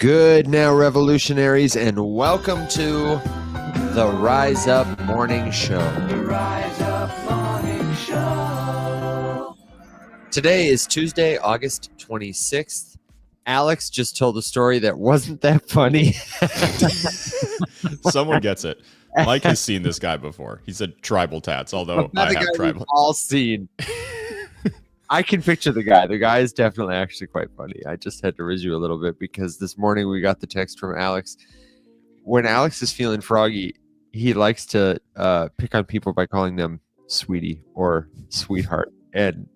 Good now, revolutionaries, and welcome to the Rise Up Morning Show. The Rise Up Morning Show. Today is Tuesday, August 26th. Alex just told a story that wasn't that funny. Someone gets it. Mike has seen this guy before. He said tribal tats, although I have tribal. We've all seen. I can picture the guy. The guy is definitely actually quite funny. I just had to riz you a little bit because this morning we got the text from Alex. When Alex is feeling froggy, he likes to pick on people by calling them sweetie or sweetheart. And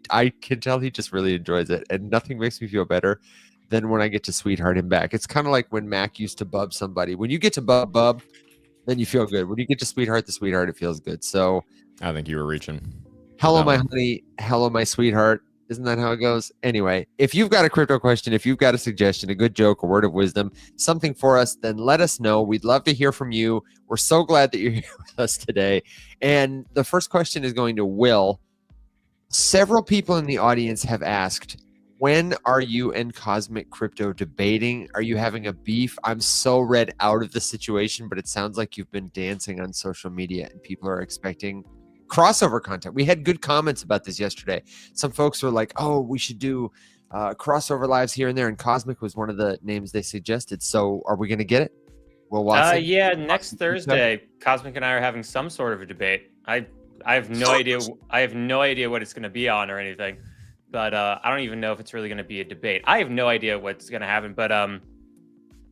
I can tell he just really enjoys it. And nothing makes me feel better than when I get to sweetheart him back. It's kind of like when Mac used to bub somebody. When you get to bub, then you feel good. When you get to sweetheart, it feels good. So I think you were reaching. Hello, my honey. Hello, my sweetheart. Isn't that how it goes? Anyway, if you've got a crypto question, if you've got a suggestion, a good joke, a word of wisdom, something for us, then let us know. We'd love to hear from you. We're so glad that you're here with us today. And the first question is going to Will. Several people in the audience have asked, when are you and Cosmic Crypto debating? Are you having a beef? I'm so read out of the situation, but it sounds like you've been dancing on social media and people are expecting crossover content. We had good comments about this yesterday. Some folks were like, oh, we should do crossover lives here and there, and Cosmic was one of the names they suggested. So are we going to get it? Will Watson? Yeah, next Thursday, Cosmic and I are having some sort of a debate. I have no idea. I have no idea what it's going to be on or anything, but I don't even know if it's really going to be a debate. I have no idea what's going to happen. But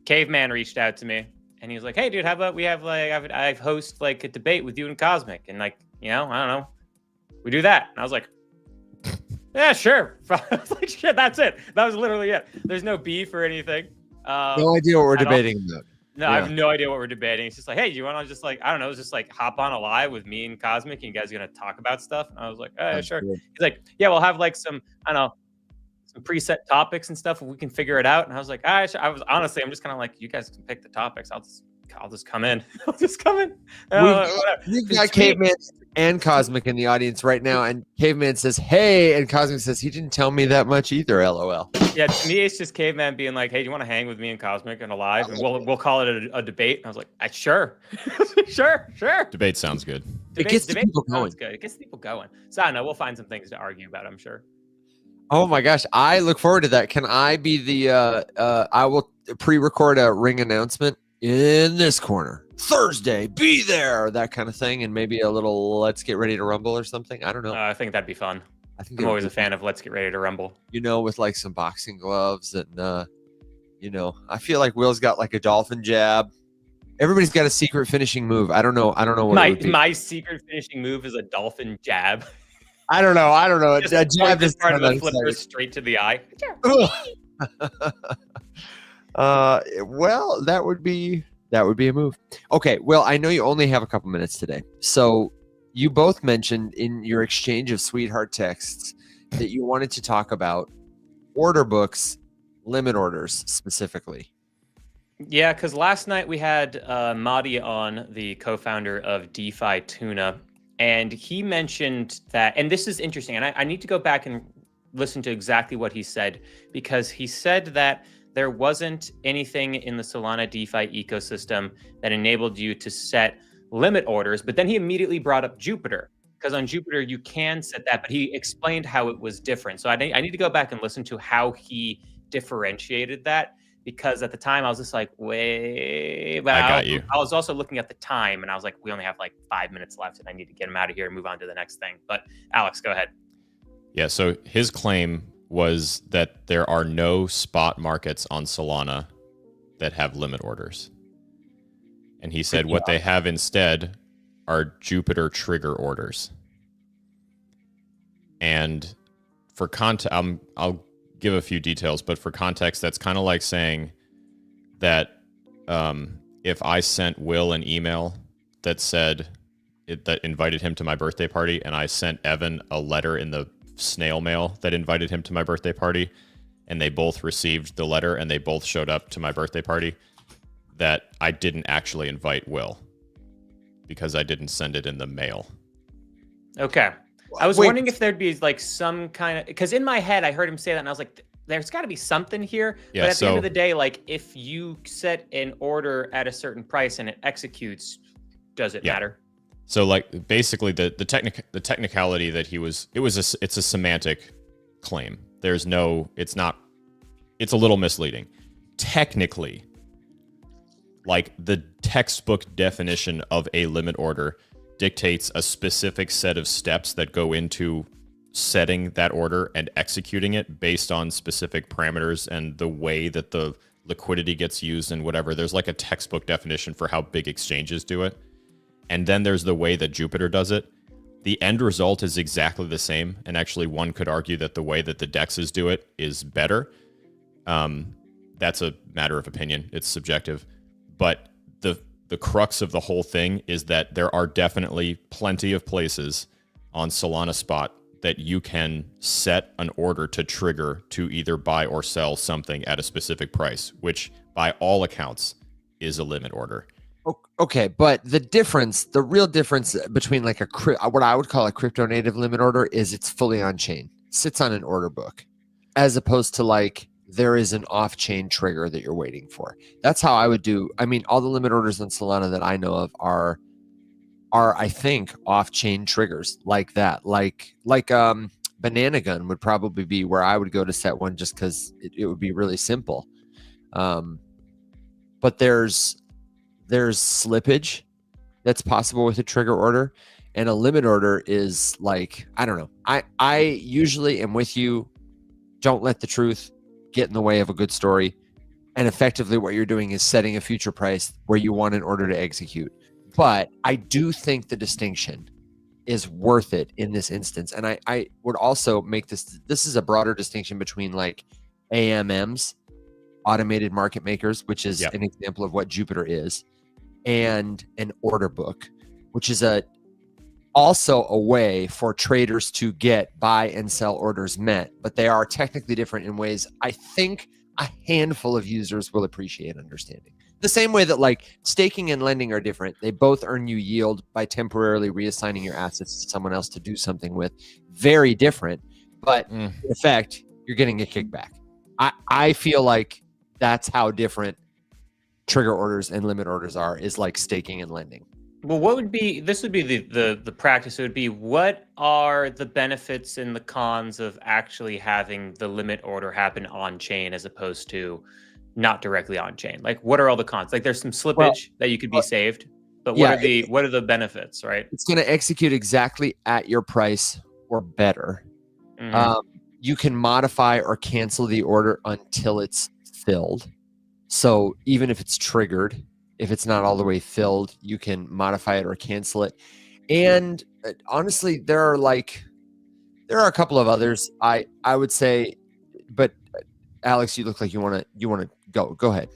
Caveman reached out to me and he was like, "Hey, dude, how about I host like a debate with you and Cosmic, and like, you know, I don't know, we do that." And I was like, "Yeah, sure." I was like, "Shit, that's it. That was literally it. There's no beef or anything." No idea what we're debating about. No, I have no idea what we're debating. It's just like, hey, do you want to just like, I don't know, just like hop on a live with me and Cosmic, and you guys are going to talk about stuff? And I was like, sure. Good. He's like, yeah, we'll have like some, I don't know, some preset topics and stuff, and we can figure it out. And I was like, I'm just kind of like, you guys can pick the topics. I'll just come in. I'll just come in. We've got Caveman and Cosmic in the audience right now, and Caveman says, hey, and Cosmic says, he didn't tell me that much either, LOL. Yeah, to me, it's just Caveman being like, hey, do you want to hang with me and Cosmic and alive? And we'll call it a debate. And I was like, sure. sure. Debate sounds good. It gets people going. Good. It gets people going. So I don't know. We'll find some things to argue about, I'm sure. Oh my gosh, I look forward to that. Can I be the I will pre-record a ring announcement in this corner. Thursday, be there, that kind of thing, and maybe a little let's get ready to rumble or something. I don't know. I think that'd be fun. I'm always a fan of let's get ready to rumble. You know, with like some boxing gloves and you know, I feel like Will's got like a dolphin jab. Everybody's got a secret finishing move. I don't know what my secret finishing move is a dolphin jab. I don't know. A jab is part of the flipper straight to the eye. Well, that would be a move. Okay, well, I know you only have a couple minutes today. So you both mentioned in your exchange of sweetheart texts that you wanted to talk about order books, limit orders specifically. Yeah, because last night we had Madi on, the co-founder of DeFi Tuna, and he mentioned that, and this is interesting, and I need to go back and listen to exactly what he said, because he said that there wasn't anything in the Solana DeFi ecosystem that enabled you to set limit orders, but then he immediately brought up Jupiter, because on Jupiter you can set that, but he explained how it was different. So I need to go back and listen to how he differentiated that, because at the time I was just like, wait, but I was also looking at the time and I was like, we only have like 5 minutes left and I need to get him out of here and move on to the next thing. But Alex, go ahead. Yeah, so his claim was that there are no spot markets on Solana that have limit orders. And he said what they have instead are Jupiter trigger orders. And for I'll give a few details, but for context, that's kind of like saying that if I sent Will an email that said that invited him to my birthday party, and I sent Evan a letter in the snail mail that invited him to my birthday party, and they both received the letter and they both showed up to my birthday party, that I didn't actually invite Will because I didn't send it in the mail. Okay. I was wondering if there'd be like some kind of, because in my head I heard him say that and I was like, there's got to be something here. Yeah, but at the end of the day, like if you set an order at a certain price and it executes, does it matter? So like basically the technicality that it's a semantic claim. It's a little misleading. Technically, like the textbook definition of a limit order dictates a specific set of steps that go into setting that order and executing it based on specific parameters and the way that the liquidity gets used and whatever. There's like a textbook definition for how big exchanges do it. And then there's the way that Jupiter does it. The end result is exactly the same. And actually, one could argue that the way that the DEXs do it is better. That's a matter of opinion. It's subjective. But the crux of the whole thing is that there are definitely plenty of places on Solana Spot that you can set an order to trigger to either buy or sell something at a specific price, which by all accounts is a limit order. Okay, but the real difference between like what I would call a crypto native limit order is it's fully on chain, sits on an order book, as opposed to like there is an off chain trigger that you're waiting for. That's how I would do. I mean, all the limit orders on Solana that I know of are I think off chain triggers like that. Like Banana Gun would probably be where I would go to set one just because it would be really simple. But there's slippage that's possible with a trigger order, and a limit order is like, I don't know. I usually am with you. Don't let the truth get in the way of a good story. And effectively what you're doing is setting a future price where you want an order to execute. But I do think the distinction is worth it in this instance. And I would also make this is a broader distinction between like AMMs, automated market makers, which is an example of what Jupiter is, and an order book, which is also a way for traders to get buy and sell orders met, but they are technically different in ways I think a handful of users will appreciate understanding. The same way that like staking and lending are different. They both earn you yield by temporarily reassigning your assets to someone else to do something with. Very different, but in effect, you're getting a kickback. I feel like that's how different trigger orders and limit orders are, is like staking and lending. Well, this would be the practice. It would be, what are the benefits and the cons of actually having the limit order happen on chain as opposed to not directly on chain? Like, what are all the cons? Like, there's some slippage that you could be saved, but what are the benefits, right? It's going to execute exactly at your price or better. You can modify or cancel the order until it's filled. So even if it's triggered, if it's not all the way filled, you can modify it or cancel it. And honestly, there are a couple of others I would say, but Alex, you look like you want to go ahead.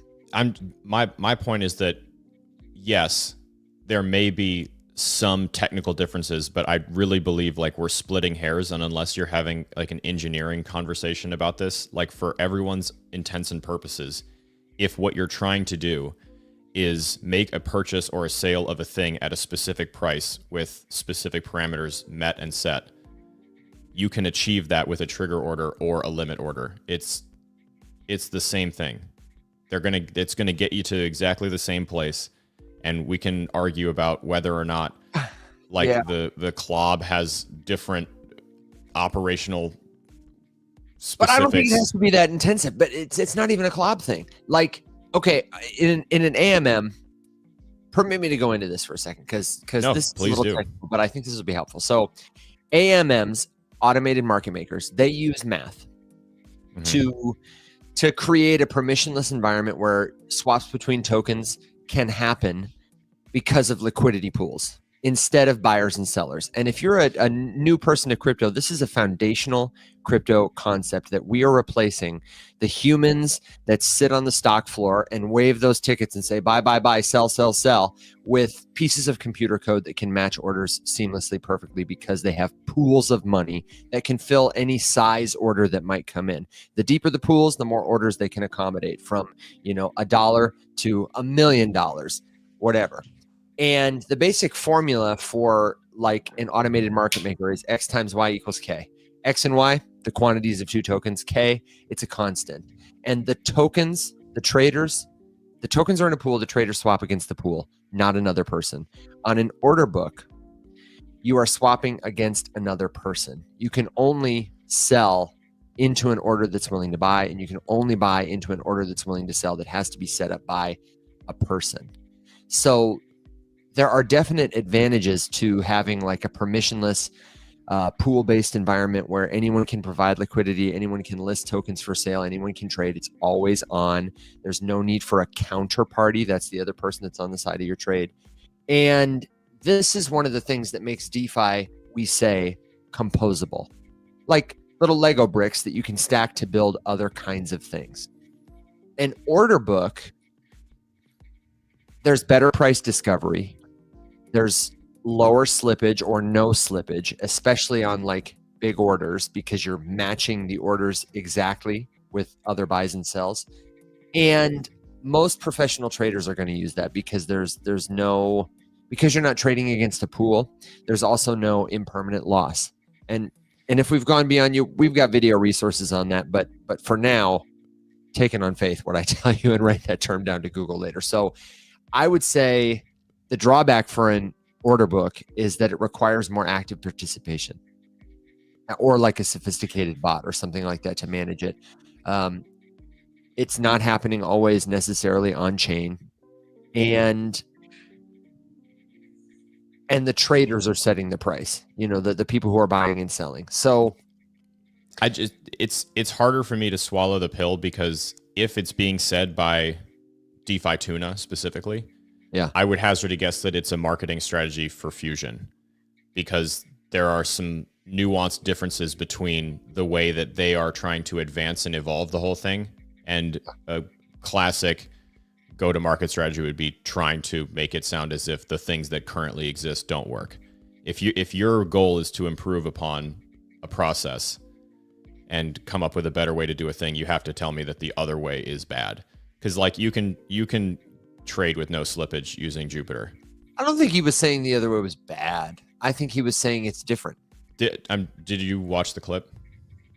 My point is that yes, there may be some technical differences, but I really believe like we're splitting hairs, and unless you're having like an engineering conversation about this, like for everyone's intents and purposes, if what you're trying to do is make a purchase or a sale of a thing at a specific price with specific parameters met and set, you can achieve that with a trigger order or a limit order. It's the same thing. It's gonna get you to exactly the same place, and we can argue about whether or not like the CLOB has different operational specifics. But I don't think it has to be that intensive. But it's not even a CLOB thing. Like, okay, in an AMM, permit me to go into this for a second because this is a little technical, but I think this will be helpful. So AMMs, automated market makers, they use math to create a permissionless environment where swaps between tokens can happen because of liquidity pools instead of buyers and sellers. And if you're a new person to crypto, this is a foundational crypto concept that we are replacing the humans that sit on the stock floor and wave those tickets and say, buy, buy, buy, sell, sell, sell, with pieces of computer code that can match orders seamlessly, perfectly, because they have pools of money that can fill any size order that might come in. The deeper the pools, the more orders they can accommodate, from, $1 to $1 million, whatever. And the basic formula for like an automated market maker is X times Y equals K. X and Y, the quantities of 2 tokens. K, it's a constant. And the tokens, the tokens are in a pool, the traders swap against the pool, not another person. On an order book, you are swapping against another person. You can only sell into an order that's willing to buy, and you can only buy into an order that's willing to sell that has to be set up by a person. So there are definite advantages to having like a permissionless pool-based environment where anyone can provide liquidity, anyone can list tokens for sale, anyone can trade. It's always on. There's no need for a counterparty. That's the other person that's on the side of your trade. And this is one of the things that makes DeFi, we say, composable. Like little Lego bricks that you can stack to build other kinds of things. An order book, there's better price discovery. There's lower slippage or no slippage, especially on like big orders, because you're matching the orders exactly with other buys and sells. And most professional traders are going to use that because because you're not trading against a pool, there's also no impermanent loss. And if we've gone beyond you, we've got video resources on that. But for now, take it on faith what I tell you and write that term down to Google later. So I would say the drawback for an order book is that it requires more active participation, or like a sophisticated bot or something like that to manage it. It's not happening always necessarily on chain, and the traders are setting the price, the people who are buying and selling. So it's harder for me to swallow the pill, because if it's being said by DeFi Tuna specifically, yeah, I would hazard a guess that it's a marketing strategy for Fusion, because there are some nuanced differences between the way that they are trying to advance and evolve the whole thing, and a classic go-to-market strategy would be trying to make it sound as if the things that currently exist don't work. If your goal is to improve upon a process and come up with a better way to do a thing, you have to tell me that the other way is bad. Because like you can trade with no slippage using Jupiter. I don't think he was saying the other way was bad. I think he was saying it's different. Did you watch the clip?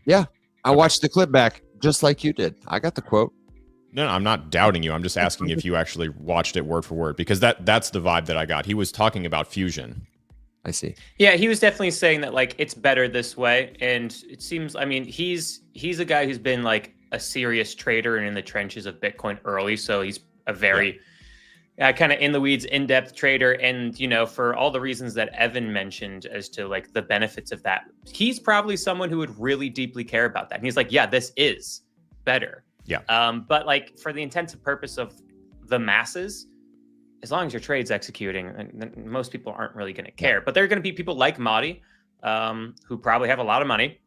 Yeah, I watched the clip back just like you did. I got the quote. No, I'm not doubting you. I'm just asking if you actually watched it word for word, because that's the vibe that I got. He was talking about Fusion. I see. Yeah, he was definitely saying that like it's better this way, and it seems. I mean, he's a guy who's been like a serious trader and in the trenches of Bitcoin early, so he's a very kind of in the weeds, in-depth trader. And for all the reasons that Evan mentioned as to like the benefits of that, he's probably someone who would really deeply care about that. And he's like, yeah, this is better. Yeah. But like for the intensive purpose of the masses, as long as your trade's executing, most people aren't really going to care. But there are going to be people like Madi, who probably have a lot of money,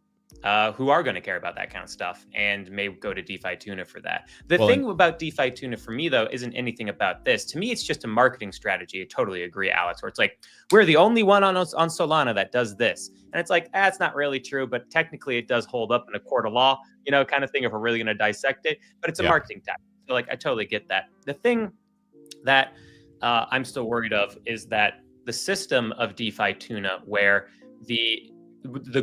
who are going to care about that kind of stuff and may go to DeFi Tuna for that. The thing about DeFi Tuna for me, though, isn't anything about this. To me, it's just a marketing strategy. I totally agree, Alex, where it's like, we're the only one on Solana that does this. And it's like, it's not really true, but technically it does hold up in a court of law, kind of thing if we're really going to dissect it. But it's a marketing tactic. So like, I totally get that. The thing that I'm still worried of is that the system of DeFi Tuna, where the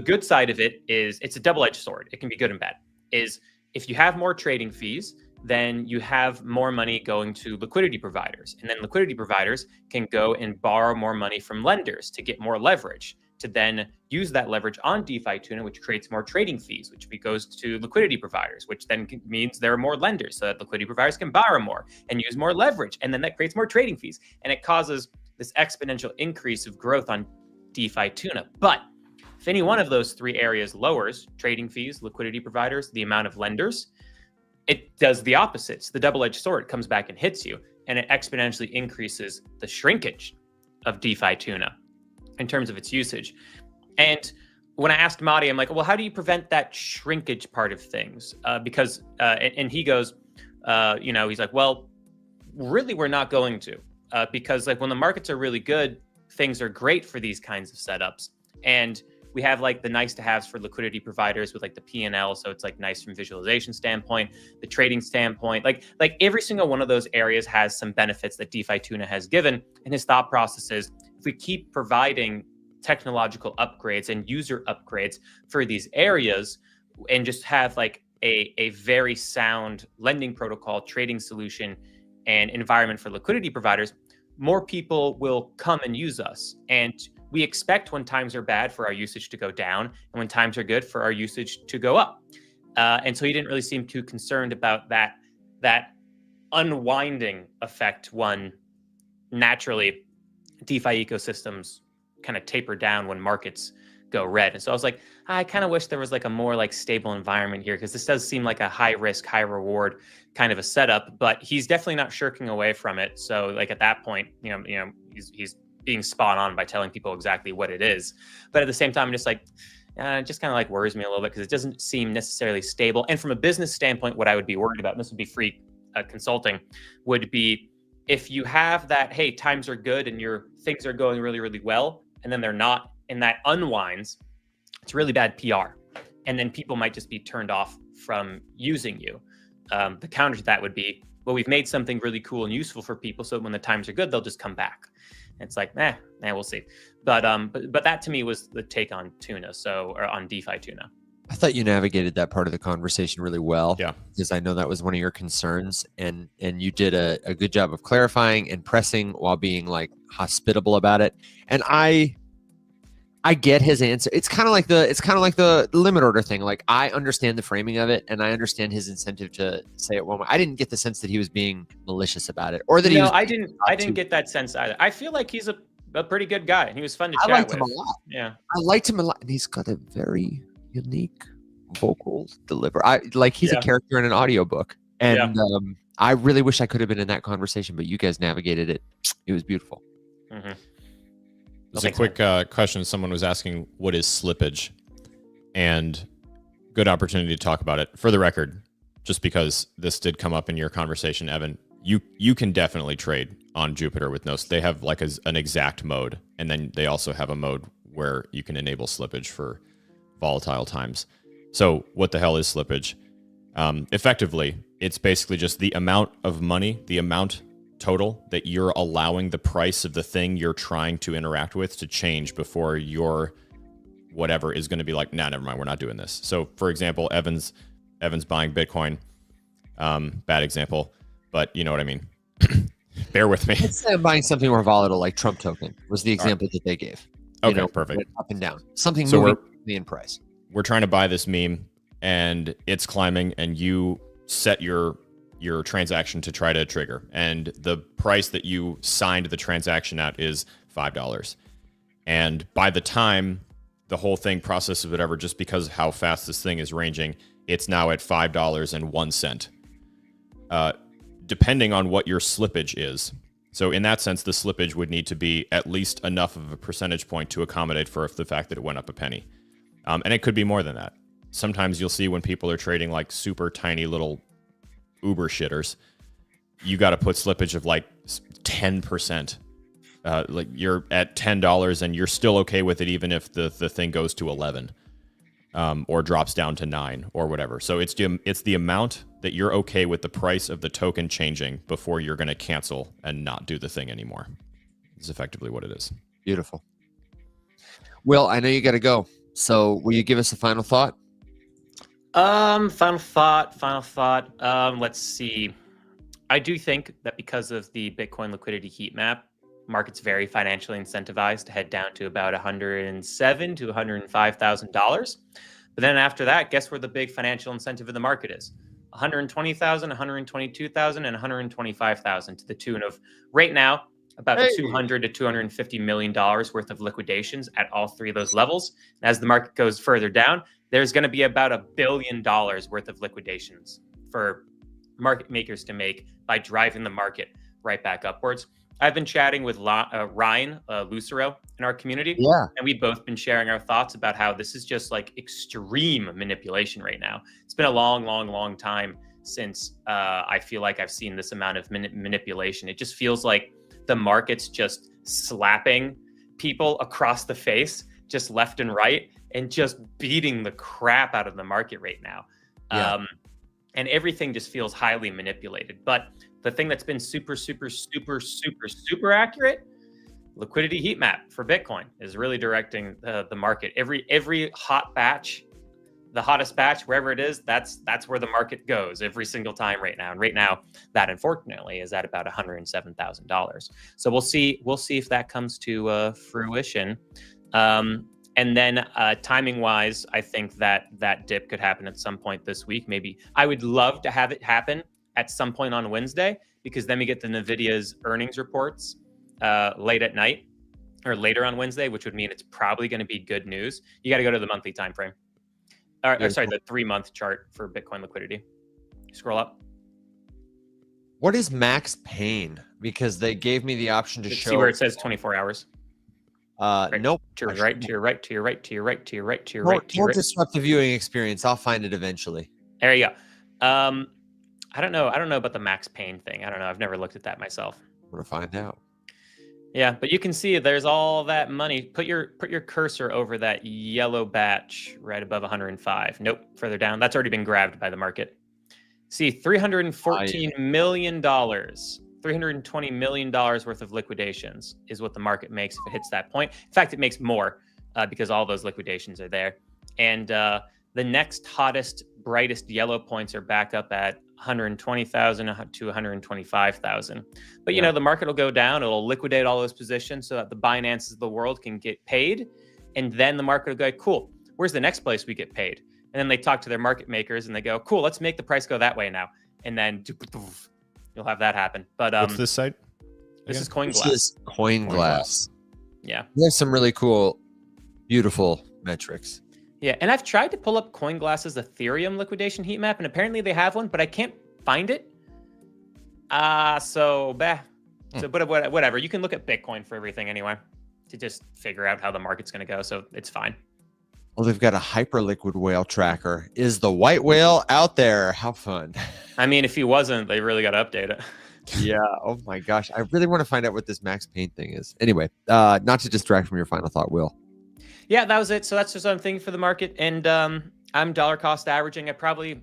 good side of it is it's a double-edged sword. It can be good and bad. Is if you have more trading fees, then you have more money going to liquidity providers. And then liquidity providers can go and borrow more money from lenders to get more leverage, to then use that leverage on DeFi Tuna, which creates more trading fees, which goes to liquidity providers, which then means there are more lenders so that liquidity providers can borrow more and use more leverage. And then that creates more trading fees. And it causes this exponential increase of growth on DeFi Tuna. But if any one of those three areas lowers trading fees, liquidity providers, the amount of lenders, it does the opposite. So the double-edged sword comes back and hits you, and it exponentially increases the shrinkage of DeFi Tuna in terms of its usage. And when I asked Madi, I'm like, well, how do you prevent that shrinkage part of things? Because he goes, he's like, well, really, we're not going to, because like when the markets are really good, things are great for these kinds of setups. And we have like the nice to haves for liquidity providers with like the P&L. So it's like nice from visualization standpoint, the trading standpoint, like every single one of those areas has some benefits that DeFi Tuna has given. And his thought process is if we keep providing technological upgrades and user upgrades for these areas, and just have like a very sound lending protocol, trading solution, and environment for liquidity providers, more people will come and use us. And we expect when times are bad for our usage to go down, and when times are good for our usage to go up. And so he didn't really seem too concerned about that unwinding effect when naturally DeFi ecosystems kind of taper down when markets go red. And so I was like, I kind of wish there was like a more like stable environment here, because this does seem like a high risk, high reward kind of a setup, but he's definitely not shirking away from it. So like at that point, he's being spot on by telling people exactly what it is. But at the same time, I'm just like, it just kind of like worries me a little bit because it doesn't seem necessarily stable. And from a business standpoint, what I would be worried about, and this would be free consulting, would be if you have that, hey, times are good and your things are going really, really well, and then they're not, and that unwinds, it's really bad PR. And then people might just be turned off from using you. The counter to that would be, well, we've made something really cool and useful for people, so when the times are good, they'll just come back. And it's like, we'll see. But that to me was the take on Tuna, or on DeFi Tuna. I thought you navigated that part of the conversation really well. Yeah. Because I know that was one of your concerns, and you did a good job of clarifying and pressing while being like hospitable about it. And I get his answer. It's kind of like the limit order thing. Like, I understand the framing of it, and I understand his incentive to say it one way. I didn't get the sense that he was being malicious about it, or that he was. I didn't get that sense either. I feel like he's a pretty good guy, and he was fun to chat with. I liked him a lot. Yeah, I liked him a lot, and he's got a very unique vocal delivery. He's a character in an audiobook, and I really wish I could have been in that conversation, but you guys navigated it. It was beautiful. Mm-hmm. There's a quick question. Someone was asking, what is slippage? And good opportunity to talk about it. For the record, just because this did come up in your conversation, Evan, you can definitely trade on Jupiter with no. They have like an exact mode, and then they also have a mode where you can enable slippage for volatile times. So what the hell is slippage? Effectively, it's basically just the amount of money, the amount total that you're allowing the price of the thing you're trying to interact with to change before your whatever is going to be like, nah, never mind, we're not doing this. So for example, Evan's buying Bitcoin. Bad example, but you know what I mean. Bear with me. Let's say I'm buying something more volatile, like Trump token was the example that they gave. Okay, perfect. Up and down, something moving in price. We're trying to buy this meme, and it's climbing, and you set your transaction to try to trigger, and the price that you signed the transaction at is $5. And by the time the whole thing processes whatever, just because of how fast this thing is ranging, it's now at $5.01. Depending on what your slippage is. So in that sense, the slippage would need to be at least enough of a percentage point to accommodate for the fact that it went up a penny. And it could be more than that. Sometimes you'll see when people are trading like super tiny little Uber shitters, you got to put slippage of like 10%. Like you're at $10 and you're still okay with it, even if the thing goes to 11 or drops down to 9 or whatever. So it's the amount that you're okay with the price of the token changing before you're going to cancel and not do the thing anymore. It's effectively what it is. Beautiful. Will, I know you got to go. So will you give us a final thought? Final thought. Let's see. I do think that because of the Bitcoin liquidity heat map, market's very financially incentivized to head down to about $107,000 to $105,000. But then after that, guess where the big financial incentive of the market is? $120,000, $122,000, and $125,000, to the tune of right now about $200 to $250 million worth of liquidations at all three of those levels. And as the market goes further down, there's going to be about $1 billion worth of liquidations for market makers to make by driving the market right back upwards. I've been chatting with Ryan Lucero in our community, and we've both been sharing our thoughts about how this is just like extreme manipulation right now. It's been a long time since I feel like I've seen this amount of manipulation. It just feels like the market's just slapping people across the face, just left and right, and just beating the crap out of the market right now. And everything just feels highly manipulated. But the thing that's been super accurate, liquidity heat map for Bitcoin is really directing the market. Every hot batch the hottest batch, wherever it is, that's where the market goes every single time right now. And right now, that unfortunately is at about $107,000. So we'll see if that comes to fruition. And then timing wise, I think that dip could happen at some point this week. Maybe I would love to have it happen at some point on Wednesday, because then we get the NVIDIA's earnings reports late at night or later on Wednesday, which would mean it's probably going to be good news. You got to go to the monthly time frame. Or sorry, the 3-month chart for Bitcoin liquidity. Scroll up. What is max pain? Because they gave me the option to show. See where it says 24 hours. Right. Nope. To your right, to your right, to your right, to your right, to your right, to your right. Don't disrupt the viewing experience. I'll find it eventually. There you go. I don't know about the max pain thing. I don't know. I've never looked at that myself. I'm gonna find out. Yeah, but you can see there's all that money. Put your cursor over that yellow batch right above 105. Nope, further down. That's already been grabbed by the market. See, $314 million, $320 million worth of liquidations is what the market makes if it hits that point. In fact, it makes more because all those liquidations are there. And the next hottest, brightest yellow points are back up at 120,000 to 125,000. But you know, the market will go down. It'll liquidate all those positions so that the Binances of the world can get paid. And then the market will go, cool, where's the next place we get paid? And then they talk to their market makers and they go, cool, let's make the price go that way now. And then you'll have that happen. But what's this site? This is CoinGlass. This is CoinGlass. Yeah. There's some really cool, beautiful metrics. Yeah, and I've tried to pull up CoinGlass's Ethereum liquidation heat map, and apparently they have one, but I can't find it. So whatever. You can look at Bitcoin for everything anyway to just figure out how the market's going to go. So it's fine. Well, they've got a hyperliquid whale tracker. Is the white whale out there? How fun. I mean, if he wasn't, they really got to update it. Yeah. Oh my gosh. I really want to find out what this max pain thing is. Anyway, not to distract from your final thought, Will. Yeah, that was it. So that's just what I'm thinking for the market. And I'm dollar cost averaging. I probably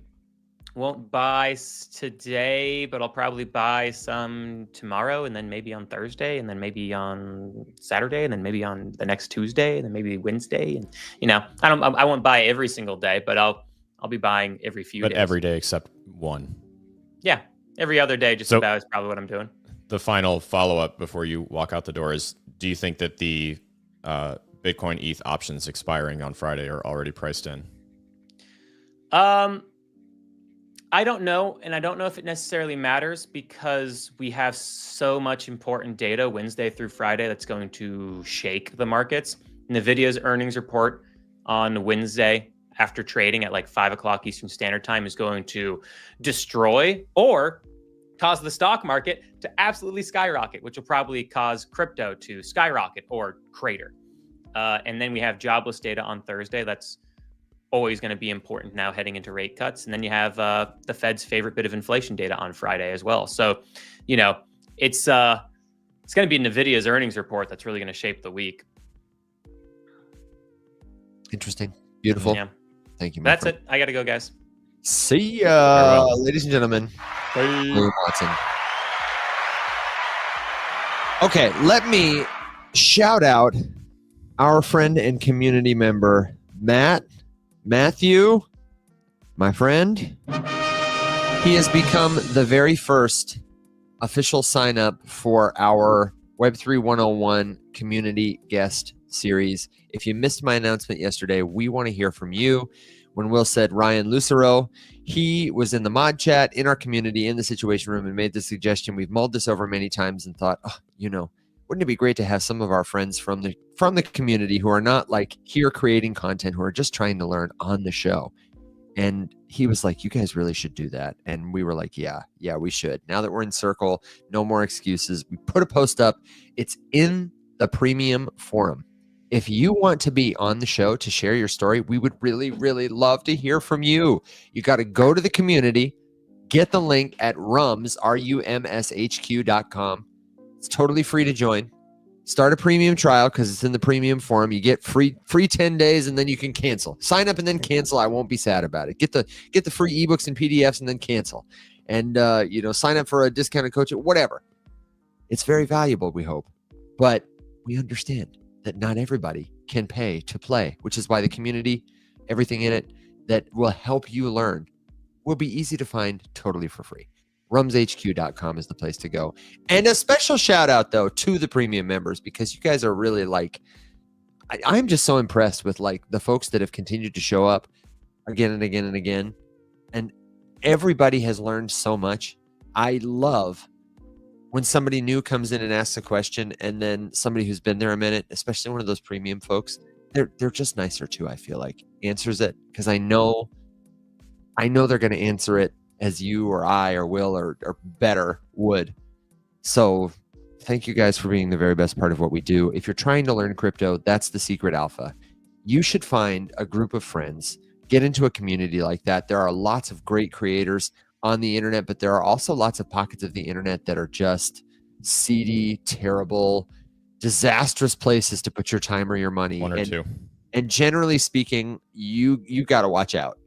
won't buy today, but I'll probably buy some tomorrow, and then maybe on Thursday, and then maybe on Saturday, and then maybe on the next Tuesday, and then maybe Wednesday. And you know, I won't buy every single day, but I'll be buying every few days. But every day except one. Yeah, every other day just about is probably what I'm doing. The final follow-up before you walk out the door is, do you think that the Bitcoin ETH options expiring on Friday are already priced in? I don't know, and I don't know if it necessarily matters because we have so much important data Wednesday through Friday that's going to shake the markets. NVIDIA's earnings report on Wednesday after trading at like 5 o'clock Eastern Standard Time is going to destroy or cause the stock market to absolutely skyrocket, which will probably cause crypto to skyrocket or crater. And then we have jobless data on Thursday. That's always going to be important now heading into rate cuts. And then you have the Fed's favorite bit of inflation data on Friday as well. So, you know, it's going to be NVIDIA's earnings report that's really going to shape the week. Interesting. Beautiful. Yeah. Thank you. That's it. I got to go, guys. See ya, ladies and gentlemen. Bye. Watson. Okay, let me shout out our friend and community member, Matthew, my friend. He has become the very first official sign up for our Web3 101 community guest series. If you missed my announcement yesterday, we want to hear from you. When Will said Ryan Lucero, he was in the mod chat in our community in the Situation Room and made the suggestion. We've mulled this over many times and thought, oh, you know, wouldn't it be great to have some of our friends from the community who are not like here creating content, who are just trying to learn on the show? And he was like, you guys really should do that. And we were like, yeah, we should. Now that we're in Circle, no more excuses. We put a post up. It's in the premium forum. If you want to be on the show to share your story, we would really, really love to hear from you. You got to go to the community, get the link at rumshq.com. It's totally free to join. Start a premium trial because it's in the premium forum. You get free 10 days and then you can cancel. Sign up and then cancel. I won't be sad about it. Get the free ebooks and PDFs and then cancel. And sign up for a discounted coaching, whatever. It's very valuable, we hope. But we understand that not everybody can pay to play, which is why the community, everything in it, that will help you learn will be easy to find totally for free. rumshq.com is the place to go. And a special shout out though to the premium members, because you guys are really like, I'm just so impressed with like the folks that have continued to show up again and again and again. And everybody has learned so much. I love when somebody new comes in and asks a question, and then somebody who's been there a minute, especially one of those premium folks, they're just nicer too, I feel like, answers it, because I know they're going to answer it as you or I or Will or better would. So thank you guys for being the very best part of what we do. If you're trying to learn crypto, that's the secret alpha. You should find a group of friends, get into a community like that. There are lots of great creators on the internet, but there are also lots of pockets of the internet that are just seedy, terrible, disastrous places to put your time or your money. One or two. And generally speaking, you got to watch out.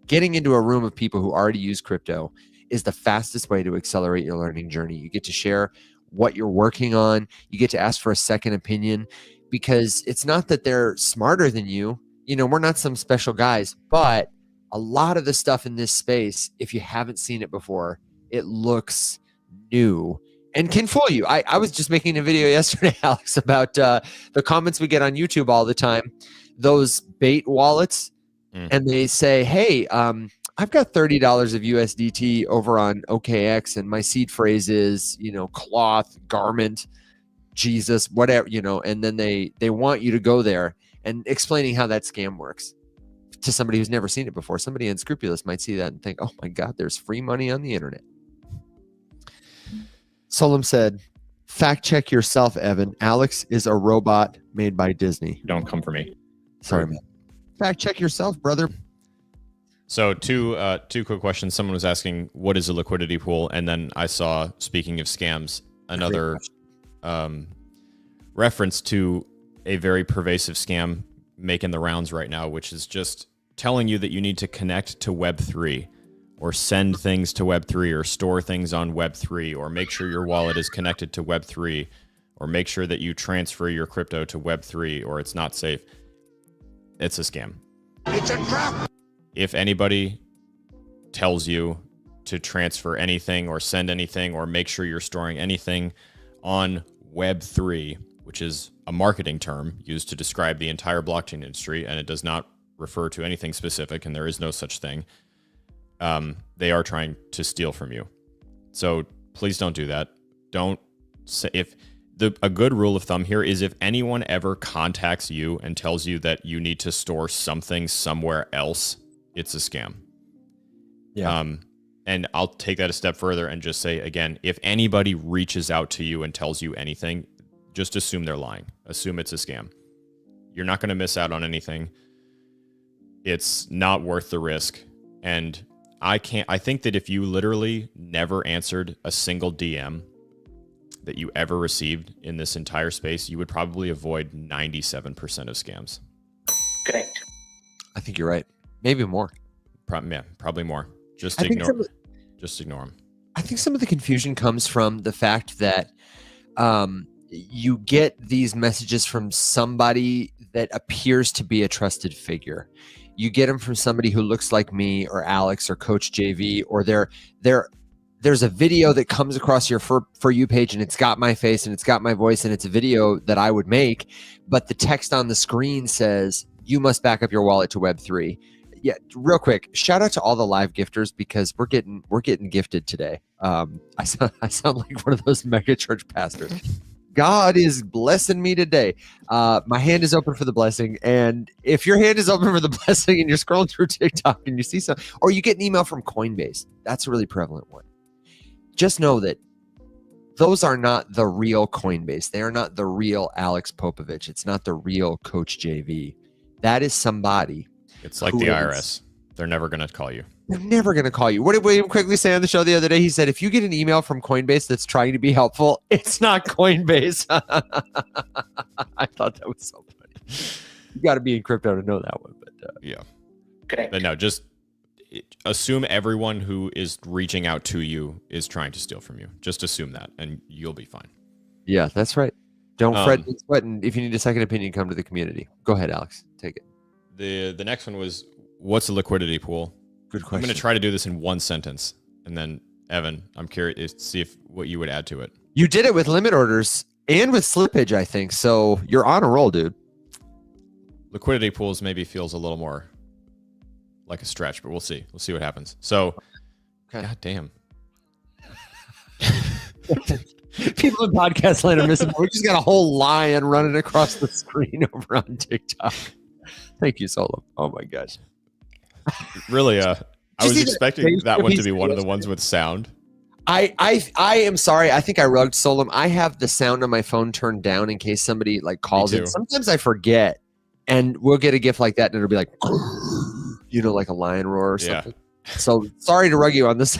Getting into a room of people who already use crypto is the fastest way to accelerate your learning journey. You get to share what you're working on. You get to ask for a second opinion, because it's not that they're smarter than you. You know, we're not some special guys, but a lot of the stuff in this space, if you haven't seen it before, it looks new and can fool you. I was just making a video yesterday, Alex, about the comments we get on YouTube all the time, those bait wallets. And they say, hey, I've got $30 of USDT over on OKX, and my seed phrase is, you know, cloth, garment, Jesus, whatever, you know, and then they want you to go there and explaining how that scam works to somebody who's never seen it before. Somebody unscrupulous might see that and think, oh my God, there's free money on the internet. Solom said, fact check yourself, Evan. Alex is a robot made by Disney. Don't come for me. Sorry, man. Fact check yourself, brother. So two quick questions. Someone was asking, what is a liquidity pool? And then I saw, speaking of scams, another reference to a very pervasive scam making the rounds right now, which is just telling you that you need to connect to Web3 or send things to Web3 or store things on Web3 or make sure your wallet is connected to Web3 or make sure that you transfer your crypto to Web3 or it's not safe. It's a scam. It's a trap. If anybody tells you to transfer anything or send anything or make sure you're storing anything on Web3, which is a marketing term used to describe the entire blockchain industry, and it does not refer to anything specific, and there is no such thing, they are trying to steal from you. So please don't do that. Don't say, a good rule of thumb here is if anyone ever contacts you and tells you that you need to store something somewhere else, it's a scam. Yeah. And I'll take that a step further and just say, again, if anybody reaches out to you and tells you anything, just assume they're lying. Assume it's a scam. You're not going to miss out on anything. It's not worth the risk. And I think that if you literally never answered a single DM that you ever received in this entire space, you would probably avoid 97% of scams. Correct. I think you're right. Maybe more. Probably more. Just I think ignore them. I think some of the confusion comes from the fact that you get these messages from somebody that appears to be a trusted figure. You get them from somebody who looks like me or Alex or Coach JV, or there's a video that comes across your For You page and it's got my face and it's got my voice and it's a video that I would make, but the text on the screen says, you must back up your wallet to Web3. Yeah, real quick, shout out to all the live gifters because we're getting gifted today. I sound like one of those mega church pastors. God is blessing me today. My hand is open for the blessing, and if your hand is open for the blessing and you're scrolling through TikTok and you see some, or you get an email from Coinbase, that's a really prevalent one. Just know that those are not the real Coinbase. They are not the real Alex Popovich. It's not the real Coach JV. That is somebody. It's like the IRS. They're never going to call you. They're never going to call you. What did William quickly say on the show the other day? He said, if you get an email from Coinbase that's trying to be helpful, it's not Coinbase. I thought that was so funny. You got to be in crypto to know that one. But yeah. Correct. But no, just assume everyone who is reaching out to you is trying to steal from you. Just assume that, and you'll be fine. Yeah, that's right. Don't fret and sweat. And if you need a second opinion, come to the community. Go ahead, Alex. Take it. The next one was, what's a liquidity pool? Good I'm question. going to try to do this in one sentence, and then Evan, I'm curious to see if what you would add to it. You did it with limit orders and with slippage, I think. So you're on a roll, dude. Liquidity pools maybe feels a little more like a stretch, but we'll see. We'll see what happens. So, Okay. God damn. People in podcast land are missing. We just got a whole lion running across the screen over on TikTok. Thank you, Solo. Oh my gosh. Really, I was expecting that one to be one of the yesterday? ones with sound. I am sorry. I think I rugged Solom. I have the sound on my phone turned down in case somebody like calls Me it. too. Sometimes I forget, and we'll get a GIF like that, and it'll be like, like a lion roar or something. So sorry to rug you on this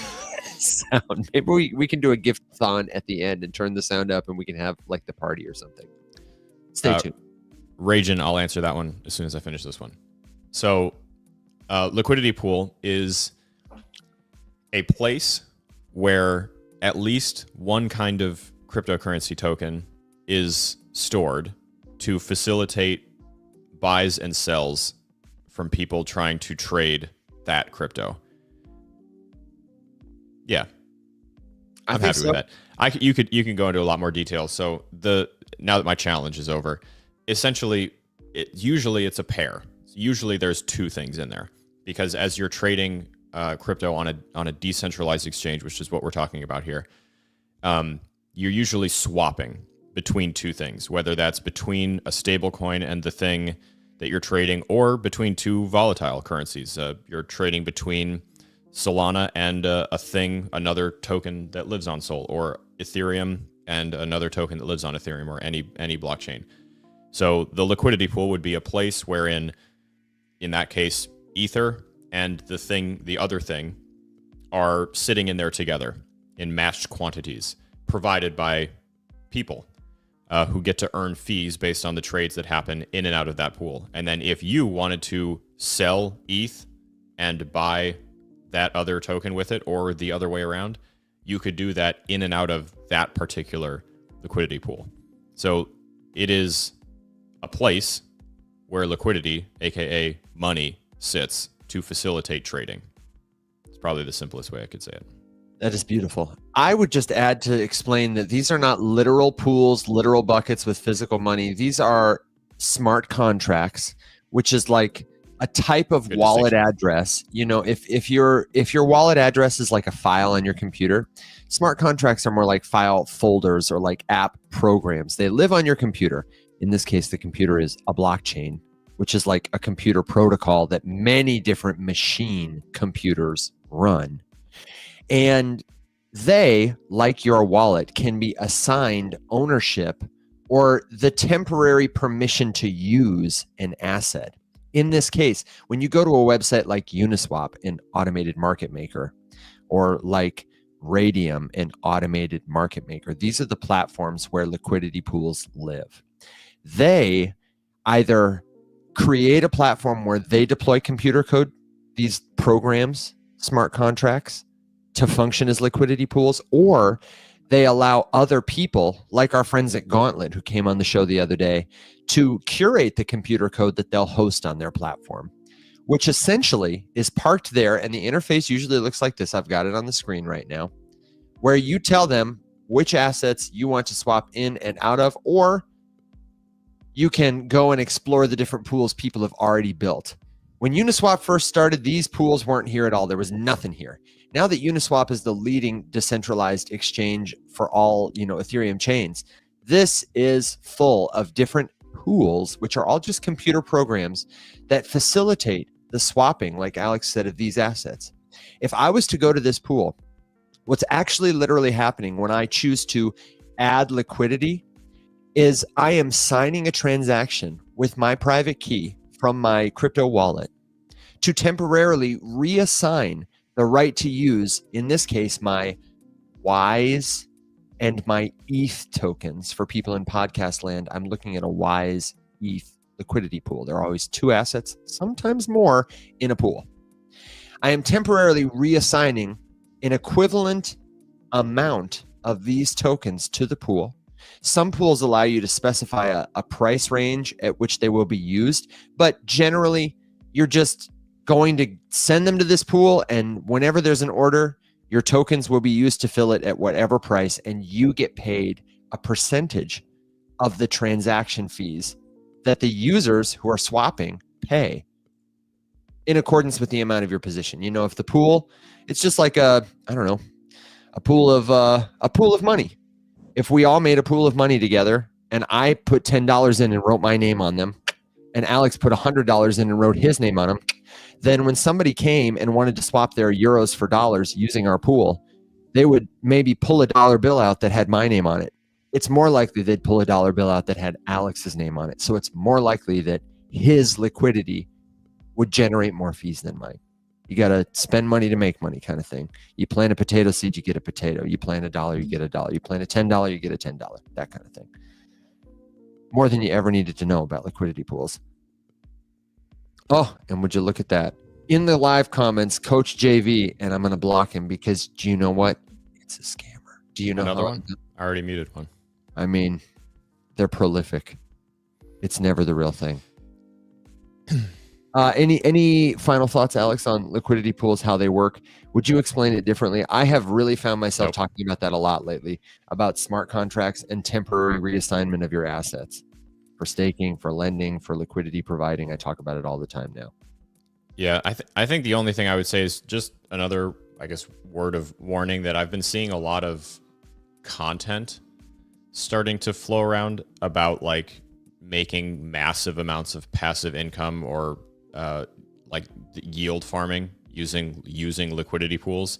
sound. Maybe we can do a gift-thon at the end and turn the sound up, and we can have like the party or something. Stay tuned. Ragin, I'll answer that one as soon as I finish this one. So, liquidity pool is a place where at least one kind of cryptocurrency token is stored to facilitate buys and sells from people trying to trade that crypto. Yeah, I'm happy with that. You can go into a lot more detail. So now that my challenge is over, essentially, usually it's a pair. Usually there's two things in there, because as you're trading crypto on a decentralized exchange, which is what we're talking about here, you're usually swapping between two things, whether that's between a stable coin and the thing that you're trading, or between two volatile currencies. You're trading between Solana and another token that lives on Sol, or Ethereum and another token that lives on Ethereum, or any blockchain. So the liquidity pool would be a place wherein, in that case, Ether and the other thing are sitting in there together in matched quantities, provided by people who get to earn fees based on the trades that happen in and out of that pool. And then if you wanted to sell ETH and buy that other token with it, or the other way around, you could do that in and out of that particular liquidity pool. So it is a place where liquidity, aka money, sits to facilitate trading. It's probably the simplest way I could say it. That is beautiful. I would just add to explain that these are not literal pools, literal buckets with physical money. These are smart contracts, which is like a type of Good wallet distinction. address. If your wallet address is like a file on your computer, smart contracts are more like file folders or like app programs. They live on your computer. In this case, the computer is a blockchain, which is like a computer protocol that many different machine computers run. And they, like your wallet, can be assigned ownership or the temporary permission to use an asset. In this case, when you go to a website like Uniswap, an automated market maker, or like Radium, an automated market maker, these are the platforms where liquidity pools live. They either create a platform where they deploy computer code, these programs, smart contracts, to function as liquidity pools, or they allow other people, like our friends at Gauntlet, who came on the show the other day, to curate the computer code that they'll host on their platform, which essentially is parked there. And the interface usually looks like this. I've got it on the screen right now, where you tell them which assets you want to swap in and out of, or you can go and explore the different pools people have already built. When Uniswap first started, these pools weren't here at all. There was nothing here. Now that Uniswap is the leading decentralized exchange for all, Ethereum chains, this is full of different pools, which are all just computer programs that facilitate the swapping, like Alex said, of these assets. If I was to go to this pool, what's actually literally happening when I choose to add liquidity is I am signing a transaction with my private key from my crypto wallet to temporarily reassign the right to use, in this case, my WISE and my ETH tokens. For people in podcast land, I'm looking at a WISE ETH liquidity pool. There are always two assets, sometimes more, in a pool. I am temporarily reassigning an equivalent amount of these tokens to the pool. Some pools allow you to specify a price range at which they will be used, but generally you're just going to send them to this pool, and whenever there's an order, your tokens will be used to fill it at whatever price, and you get paid a percentage of the transaction fees that the users who are swapping pay in accordance with the amount of your position. If the pool, it's just like a pool of money. If we all made a pool of money together and I put $10 in and wrote my name on them, and Alex put $100 in and wrote his name on them, then when somebody came and wanted to swap their euros for dollars using our pool, they would maybe pull a dollar bill out that had my name on it. It's more likely they'd pull a dollar bill out that had Alex's name on it. So it's more likely that his liquidity would generate more fees than mine. You got to spend money to make money kind of thing. You plant a potato seed, you get a potato. You plant $1, you get $1. You plant a $10, you get a $10, that kind of thing. More than you ever needed to know about liquidity pools. Oh, and would you look at that? In the live comments, Coach JV, and I'm going to block him because do you know what? It's a scammer. Do you know another one? I already muted one. I mean, they're prolific. It's never the real thing. Any final thoughts, Alex, on liquidity pools, how they work? Would you explain it differently? I have really found myself talking about that a lot lately, about smart contracts and temporary reassignment of your assets for staking, for lending, for liquidity providing. I talk about it all the time now. Yeah, I think the only thing I would say is just another, I guess, word of warning that I've been seeing a lot of content starting to flow around about like making massive amounts of passive income or like yield farming using liquidity pools.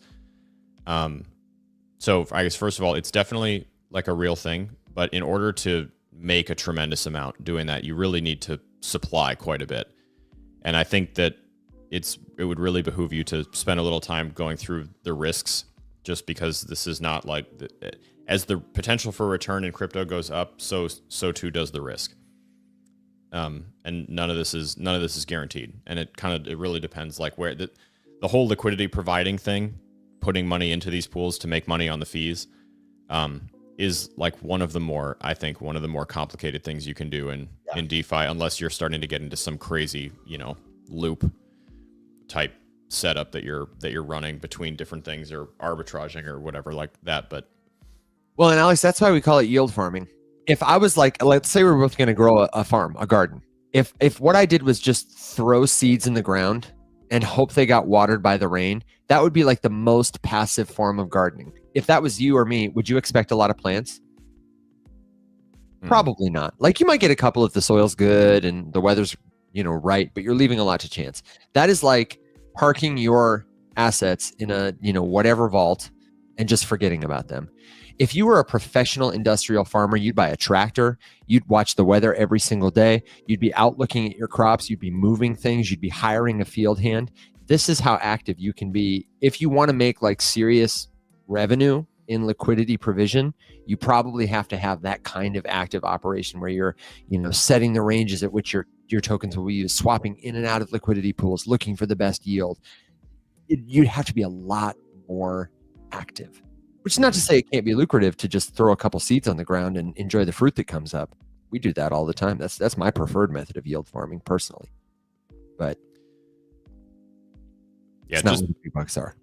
So I guess first of all, it's definitely like a real thing, but in order to make a tremendous amount doing that, you really need to supply quite a bit. And I think that it would really behoove you to spend a little time going through the risks, just because this is not like as the potential for return in crypto goes up, so too does the risk. And none of this is guaranteed, and it really depends, like where the whole liquidity providing thing, putting money into these pools to make money on the fees, is like one of the more complicated things you can do in DeFi, unless you're starting to get into some crazy loop type setup that you're running between different things or arbitraging or whatever like that. But well, and Alex, that's why we call it yield farming. If I was like, let's say we're both going to grow a farm, a garden. If what I did was just throw seeds in the ground and hope they got watered by the rain, that would be like the most passive form of gardening. If that was you or me, would you expect a lot of plants? Probably not. Like you might get a couple if the soil's good and the weather's right, but you're leaving a lot to chance. That is like parking your assets in a whatever vault and just forgetting about them. If you were a professional industrial farmer, you'd buy a tractor, you'd watch the weather every single day, you'd be out looking at your crops, you'd be moving things, you'd be hiring a field hand. This is how active you can be. If you want to make like serious revenue in liquidity provision, you probably have to have that kind of active operation where you're, setting the ranges at which your tokens will be used, swapping in and out of liquidity pools, looking for the best yield. You'd have to be a lot more active. Which is not to say it can't be lucrative to just throw a couple seeds on the ground and enjoy the fruit that comes up. We do that all the time. That's my preferred method of yield farming personally. But yeah, it's not what the big bucks are.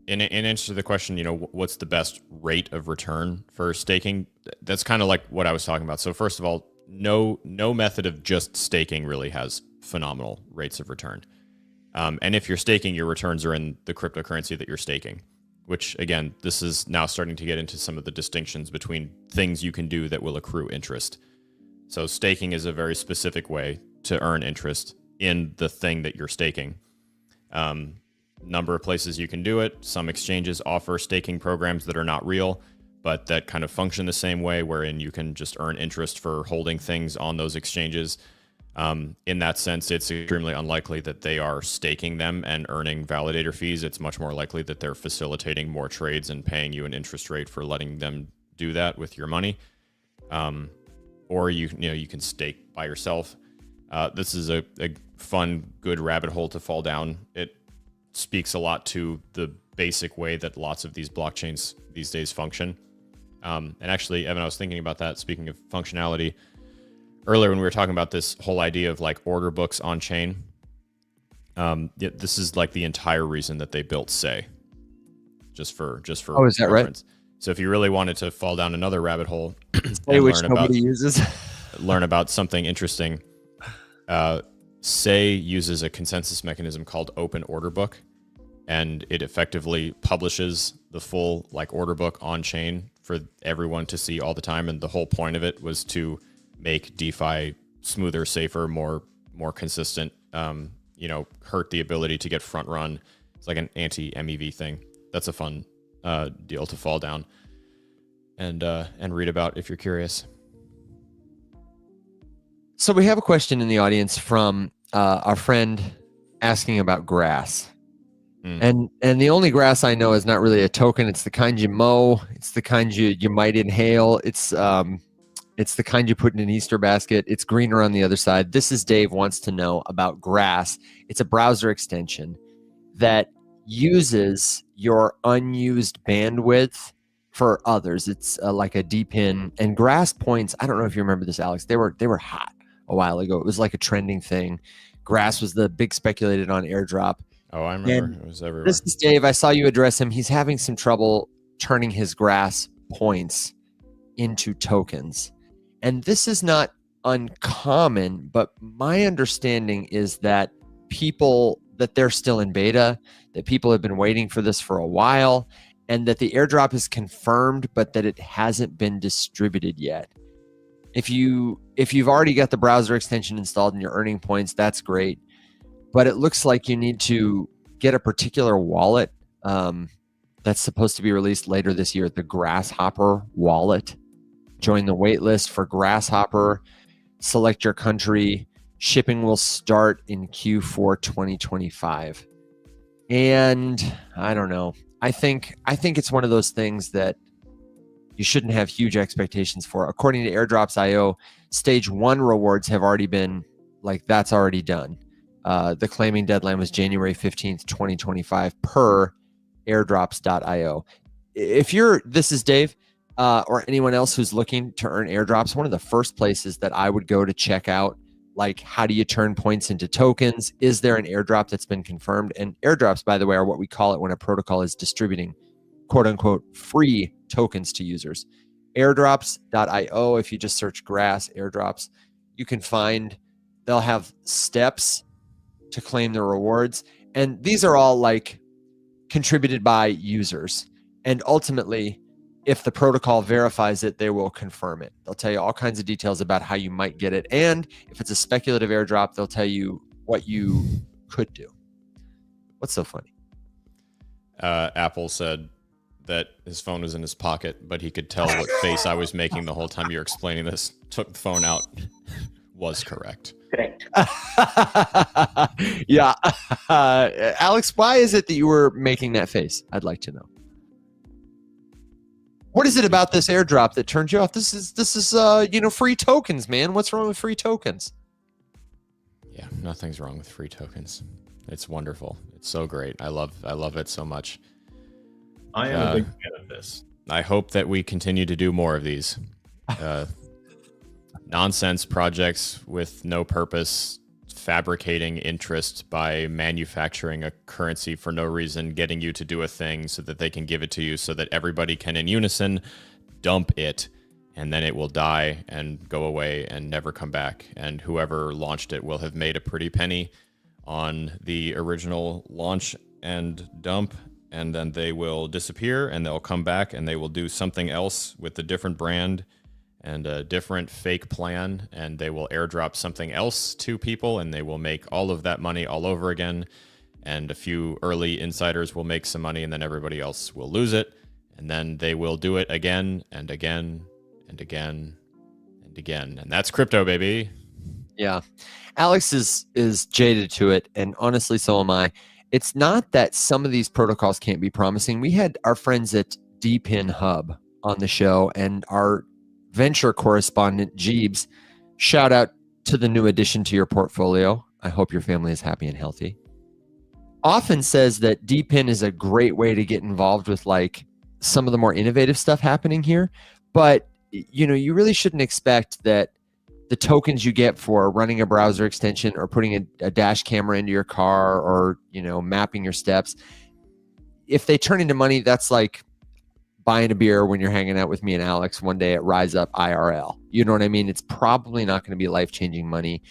In answer to the question, what's the best rate of return for staking? That's kind of like what I was talking about. So first of all, no method of just staking really has phenomenal rates of return. And if you're staking, your returns are in the cryptocurrency that you're staking. Which, again, this is now starting to get into some of the distinctions between things you can do that will accrue interest. So staking is a very specific way to earn interest in the thing that you're staking. Number of places you can do it. Some exchanges offer staking programs that are not real, but that kind of function the same way, wherein you can just earn interest for holding things on those exchanges. In that sense, it's extremely unlikely that they are staking them and earning validator fees. It's much more likely that they're facilitating more trades and paying you an interest rate for letting them do that with your money. Or you can stake by yourself. This is a fun, good rabbit hole to fall down. It speaks a lot to the basic way that lots of these blockchains these days function. And actually, Evan, I was thinking about that. Speaking of functionality, earlier when we were talking about this whole idea of like order books on chain, Yeah, this is like the entire reason that they built Say. Just for Oh, is that reference. Right? So if you really wanted to fall down another rabbit hole Say, which nobody uses, learn about something interesting. Say uses a consensus mechanism called Open Order Book, and it effectively publishes the full like order book on chain for everyone to see all the time. And the whole point of it was to make DeFi smoother, safer, more consistent. Hurt the ability to get front run. It's like an anti-MEV thing. That's a fun deal to fall down and read about if you're curious. So we have a question in the audience from our friend asking about grass. And the only grass I know is not really a token. It's the kind you mow. It's the kind you might inhale. It's the kind you put in an Easter basket. It's greener on the other side. This is Dave wants to know about Grass. It's a browser extension that uses your unused bandwidth for others. It's like a DPIN, and Grass points. I don't know if you remember this, Alex. They were hot a while ago. It was like a trending thing. Grass was the big speculated on airdrop. Oh, I remember. It was everywhere. This is Dave. I saw you address him. He's having some trouble turning his Grass points into tokens. And this is not uncommon, but my understanding is that they're still in beta, that people have been waiting for this for a while, and that the airdrop is confirmed, but that it hasn't been distributed yet. If you've already got the browser extension installed and you're earning points, that's great. But it looks like you need to get a particular wallet that's supposed to be released later this year, the Grasshopper wallet. Join the wait list for Grasshopper. Select your country. Shipping will start in Q4 2025. And I don't know. I think it's one of those things that you shouldn't have huge expectations for. According to airdrops.io, stage 1 rewards have already been that's already done. The claiming deadline was January 15th, 2025 per airdrops.io. This is Dave, or anyone else who's looking to earn airdrops, one of the first places that I would go to check out, how do you turn points into tokens? Is there an airdrop that's been confirmed? And airdrops, by the way, are what we call it when a protocol is distributing quote unquote free tokens to users. Airdrops.io, if you just search Grass airdrops, you can find, they'll have steps to claim the rewards. And these are all contributed by users. And ultimately, if the protocol verifies it, they will confirm it. They'll tell you all kinds of details about how you might get it. And if it's a speculative airdrop, they'll tell you what you could do. What's so funny? Apple said that his phone was in his pocket, but he could tell what face I was making the whole time you were explaining this. Took the phone out. Was correct. Correct. Yeah. Alex, why is it that you were making that face? I'd like to know. What is it about this airdrop that turned you off? This is free tokens, man. What's wrong with free tokens? Yeah, nothing's wrong with free tokens. It's wonderful. It's so great. I love it so much. I am a big fan of this. I hope that we continue to do more of these nonsense projects with no purpose, fabricating interest by manufacturing a currency for no reason, getting you to do a thing so that they can give it to you so that everybody can in unison dump it, and then it will die and go away and never come back. And whoever launched it will have made a pretty penny on the original launch and dump, and then they will disappear and they'll come back and they will do something else with a different brand and a different fake plan, and they will airdrop something else to people, and they will make all of that money all over again, and a few early insiders will make some money, and then everybody else will lose it, and then they will do it again and again and again and again, and that's crypto, baby. Yeah. Alex is jaded to it, and honestly, so am I. It's not that some of these protocols can't be promising. We had our friends at DPIN Hub on the show, and our venture correspondent, Jeebs, shout out to the new addition to your portfolio. I hope your family is happy and healthy. Often says that DPIN is a great way to get involved with some of the more innovative stuff happening here. But, you really shouldn't expect that the tokens you get for running a browser extension or putting a dash camera into your car or, mapping your steps, if they turn into money, that's like buying a beer when you're hanging out with me and Alex one day at Rise Up IRL. You know what I mean? It's probably not going to be life-changing money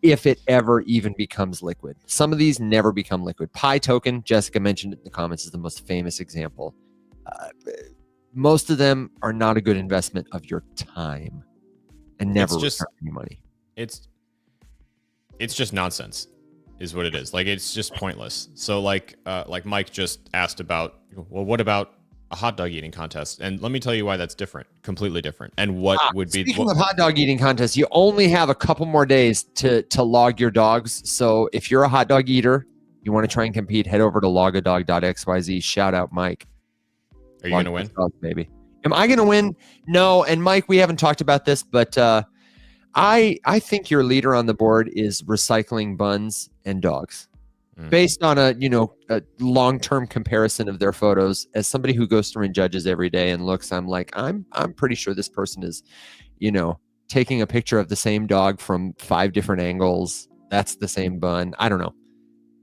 if it ever even becomes liquid. Some of these never become liquid. Pi token, Jessica mentioned it in the comments, is the most famous example. Most of them are not a good investment of your time and never return any money. It's just nonsense is what it is. Like, it's just pointless. So like Mike just asked about, well, what about a hot dog eating contest? And let me tell you why that's different, completely different. And what would be... Speaking of hot dog eating contests, you only have a couple more days to log your dogs. So if you're a hot dog eater, you want to try and compete, head over to logadog.xyz. Shout out Mike. Are you going to win? Maybe. Am I going to win? No. And Mike, we haven't talked about this, but I think your leader on the board is recycling buns and dogs. Based on a long-term comparison of their photos. As somebody who goes through and judges every day and looks, I'm like, I'm pretty sure this person is, taking a picture of the same dog from 5 different angles. That's the same bun. I don't know.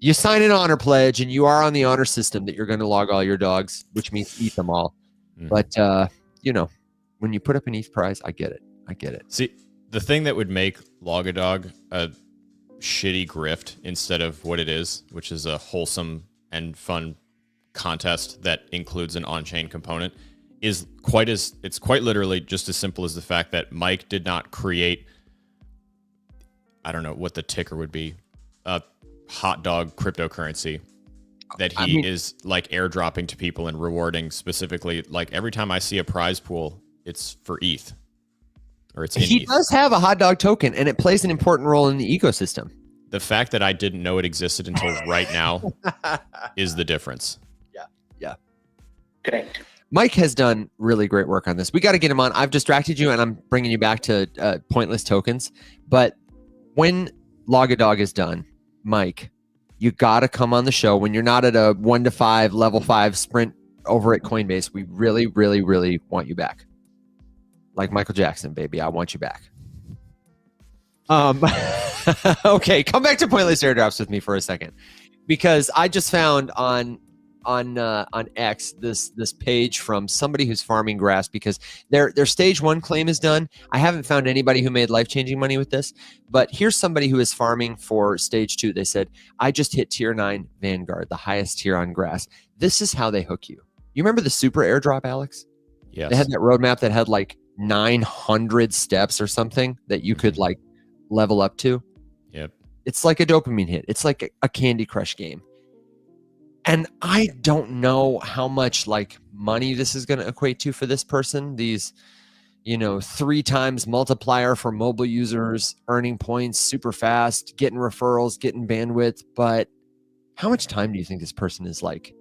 You sign an honor pledge and you are on the honor system that you're going to log all your dogs, which means eat them all. But, when you put up an ETH prize, I get it. See, the thing that would make Logadog a shitty grift instead of what it is, which is a wholesome and fun contest that includes an on-chain component, it's quite literally just as simple as the fact that Mike did not create, I don't know what the ticker would be, a hot dog cryptocurrency that he is like airdropping to people and rewarding specifically. Like every time I see a prize pool, it's for ETH. Or it's in he ETH. does have a hot dog token, and it plays an important role in the ecosystem. The fact that I didn't know it existed until right now is the difference. Yeah. Correct. Mike has done really great work on this. We got to get him on. I've distracted you, and I'm bringing you back to pointless tokens. But when Logadog is done, Mike, you got to come on the show when you're not at a 1 to 5 level 5 sprint over at Coinbase. We really, really, really want you back. Like Michael Jackson, baby, I want you back. Okay, come back to pointless airdrops with me for a second, because I just found on X this page from somebody who's farming grass because their stage 1 claim is done. I haven't found anybody who made life-changing money with this, but here's somebody who is farming for stage 2. They said, I just hit tier 9 Vanguard, the highest tier on grass. This is how they hook you. You remember the super airdrop, Alex? Yes. They had that roadmap that had like 900 steps or something that you could like level up to. Yep. It's like a dopamine hit. It's like a Candy Crush game. And I don't know how much like money this is going to equate to for this person. These, 3 times multiplier for mobile users, earning points super fast, getting referrals, getting bandwidth. But how much time do you think this person is like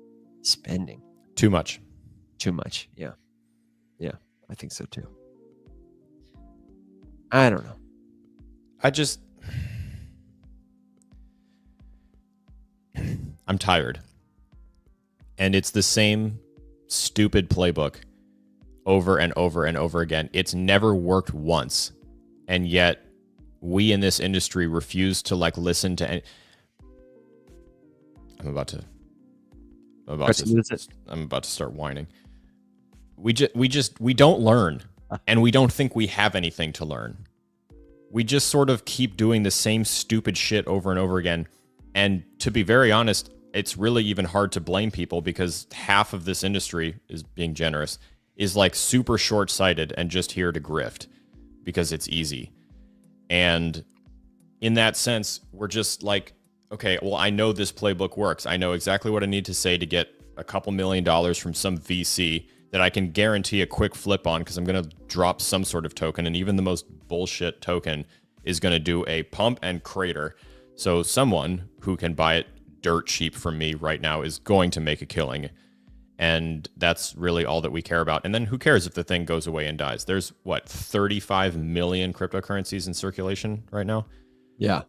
spending? Too much. Too much. Yeah. I think so too. I don't know. I'm tired. And it's the same stupid playbook over and over and over again. It's never worked once. And yet we in this industry refuse to like listen to any... I'm about to start whining. We don't learn, and we don't think we have anything to learn. We just sort of keep doing the same stupid shit over and over again. And to be very honest, it's really even hard to blame people because half of this industry, is being generous, is like super short-sighted and just here to grift because it's easy. And in that sense, we're just like, okay, well, I know this playbook works. I know exactly what I need to say to get a couple $1 million from some VC that I can guarantee a quick flip on because I'm going to drop some sort of token. And even the most bullshit token is going to do a pump and crater. So someone who can buy it dirt cheap from me right now is going to make a killing. And that's really all that we care about. And then who cares if the thing goes away and dies? There's 35 million cryptocurrencies in circulation right now. Yeah.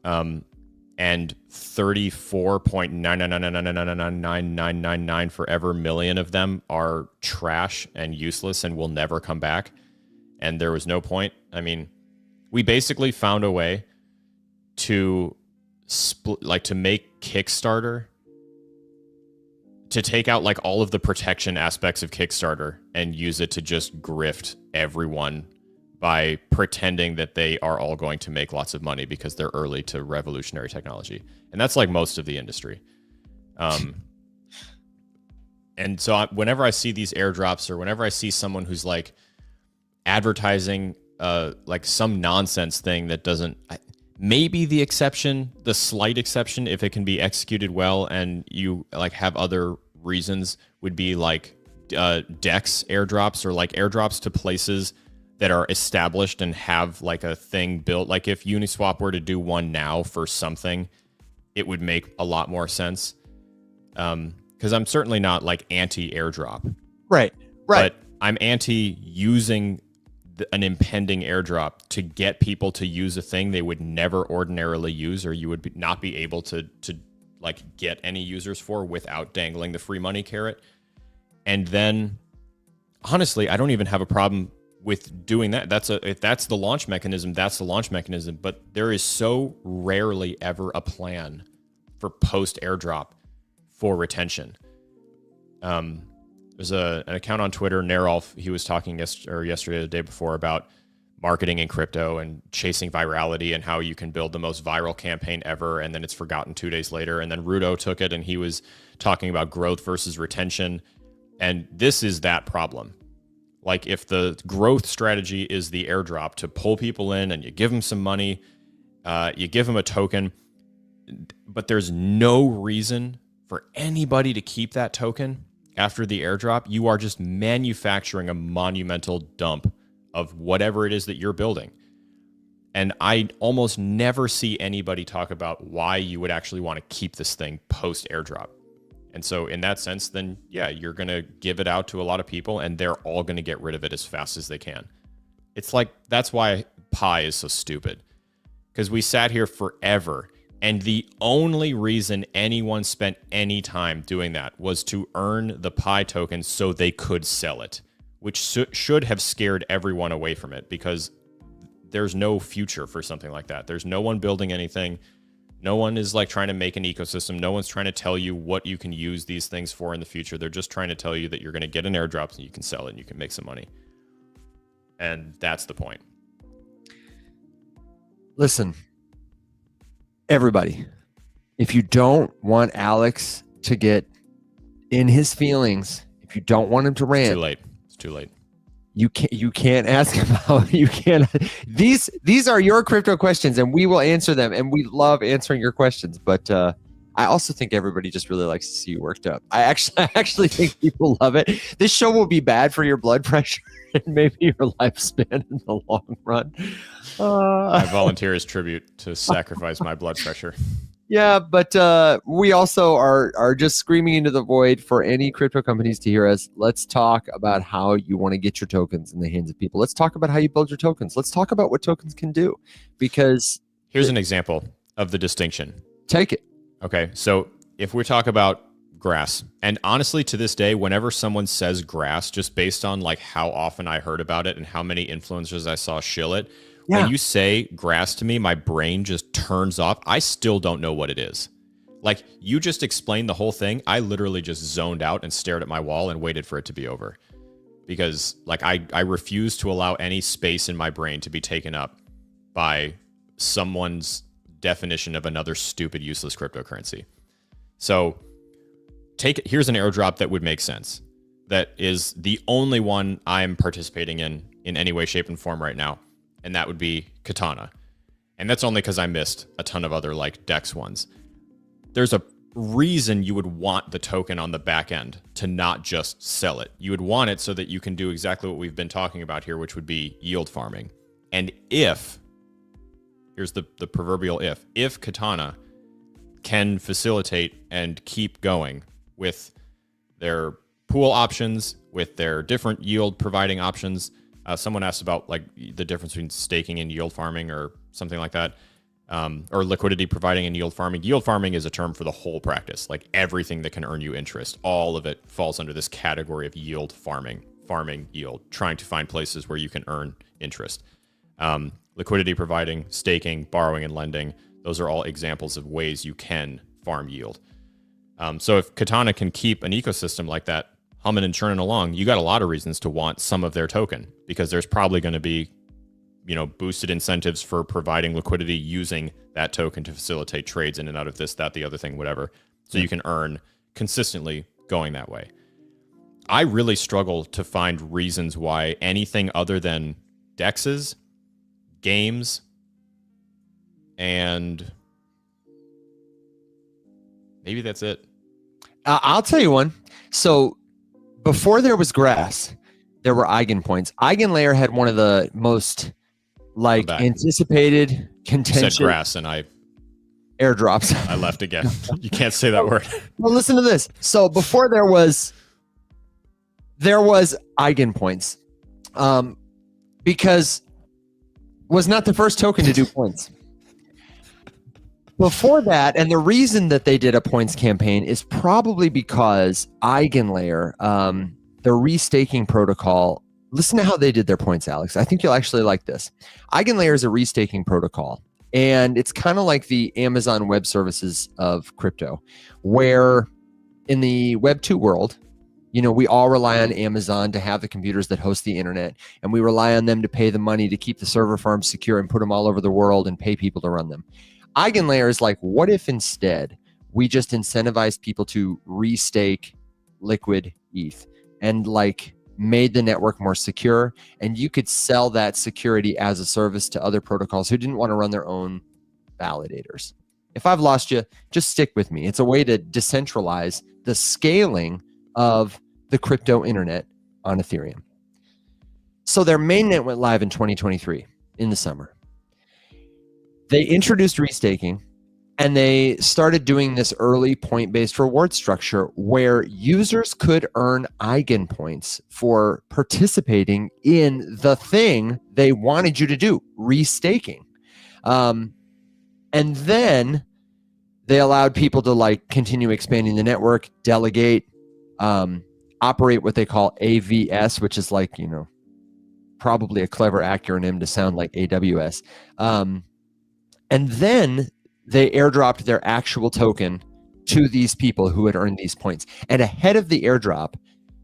And 34.999999999 forever million of them are trash and useless and will never come back. And there was no point. I mean, We basically found a way to to make Kickstarter, to take out like all of the protection aspects of Kickstarter and use it to just grift everyone by pretending that they are all going to make lots of money because they're early to revolutionary technology. And that's like most of the industry. And so whenever I see these airdrops, or whenever I see someone who's like advertising like some nonsense thing that doesn't, maybe the slight exception, if it can be executed well and you like have other reasons, would be like DEX airdrops, or like airdrops to places that are established and have like a thing built. Like if Uniswap were to do one now for something, it would make a lot more sense. Because I'm certainly not like anti-airdrop. Right. But I'm anti-using an impending airdrop to get people to use a thing they would never ordinarily use, or you would not be able to like get any users for without dangling the free money carrot. And then, honestly, I don't even have a problem with doing that. If that's the launch mechanism, that's the launch mechanism. But there is so rarely ever a plan for post airdrop for retention. There's an account on Twitter, Nerolf. He was talking yesterday or the day before about marketing in crypto and chasing virality and how you can build the most viral campaign ever, and then it's forgotten 2 days later. And then Rudo took it and he was talking about growth versus retention. And this is that problem. Like if the growth strategy is the airdrop to pull people in and you give them some money, you give them a token, but there's no reason for anybody to keep that token after the airdrop, you are just manufacturing a monumental dump of whatever it is that you're building. And I almost never see anybody talk about why you would actually want to keep this thing post airdrop. And so in that sense, then yeah, you're going to give it out to a lot of people and they're all going to get rid of it as fast as they can. It's like, that's why Pi is so stupid, because we sat here forever. And the only reason anyone spent any time doing that was to earn the Pi token so they could sell it, which should have scared everyone away from it, because there's no future for something like that. There's no one building anything. No one is like trying to make an ecosystem. No one's trying to tell you what you can use these things for in the future. They're just trying to tell you that you're going to get an airdrop and you can sell it and you can make some money. And that's the point. Listen, everybody, if you don't want Alex to get in his feelings, if you don't want him to rant, too late. It's too late. You can't ask about, you can't. These are your crypto questions and we will answer them, and we love answering your questions. But I also think everybody just really likes to see you worked up. I actually think people love it. This show will be bad for your blood pressure and maybe your lifespan in the long run. I volunteer as tribute to sacrifice my blood pressure. Yeah, but we also are just screaming into the void for any crypto companies to hear us. Let's talk about how you want to get your tokens in the hands of people. Let's talk about how you build your tokens. Let's talk about what tokens can do, because here's an example of the distinction. Take it. Okay, so if we talk about Grass, and honestly to this day, whenever someone says Grass, just based on like how often I heard about it and how many influencers I saw shill it, yeah. When you say Grass to me, my brain just turns off. I still don't know what it is. Like, you just explained the whole thing. I literally just zoned out and stared at my wall and waited for it to be over. Because like I refuse to allow any space in my brain to be taken up by someone's definition of another stupid, useless cryptocurrency. So here's an airdrop that would make sense. That is the only one I'm participating in any way, shape, and form right now. And that would be Katana. And that's only because I missed a ton of other like DEX ones. There's a reason you would want the token on the back end to not just sell it. You would want it so that you can do exactly what we've been talking about here, which would be yield farming. And here's the proverbial if Katana can facilitate and keep going with their pool options, with their different yield providing options. Someone asked about like the difference between staking and yield farming or something like that, or liquidity providing and yield farming. Yield farming is a term for the whole practice, like everything that can earn you interest. All of it falls under this category of yield farming yield, trying to find places where you can earn interest. Liquidity providing, staking, borrowing, and lending. Those are all examples of ways you can farm yield. So if Katana can keep an ecosystem like that humming and churning along, you got a lot of reasons to want some of their token, because there's probably going to be, boosted incentives for providing liquidity using that token to facilitate trades in and out of this, that, the other thing, whatever. So you can earn consistently going that way. I really struggle to find reasons why anything other than dexes, games, and maybe that's it. I'll tell you one. So before there was Grass, there were Eigenpoints. Eigenlayer had one of the most anticipated contentious Said Grass and I airdrops. I left again. You can't say that word. Well, listen to this. So before there was Eigenpoints, because was not the first token to do points. Before that, and the reason that they did a points campaign is probably because Eigenlayer, the restaking protocol, listen to how they did their points, Alex. I think you'll actually like this. Eigenlayer is a restaking protocol, and it's kind of like the Amazon Web Services of crypto, where in the Web 2 world, we all rely on Amazon to have the computers that host the internet, and we rely on them to pay the money to keep the server farms secure and put them all over the world and pay people to run them. Eigenlayer is like, what if instead we just incentivized people to restake liquid ETH and made the network more secure, and you could sell that security as a service to other protocols who didn't want to run their own validators. If I've lost you, just stick with me. It's a way to decentralize the scaling of the crypto internet on Ethereum. So their mainnet went live in 2023 in the summer. They introduced restaking, and they started doing this early point-based reward structure where users could earn Eigenpoints for participating in the thing they wanted you to do, restaking. And then they allowed people to continue expanding the network, delegate, operate what they call AVS, which is probably a clever acronym to sound like AWS. And then they airdropped their actual token to these people who had earned these points. And ahead of the airdrop,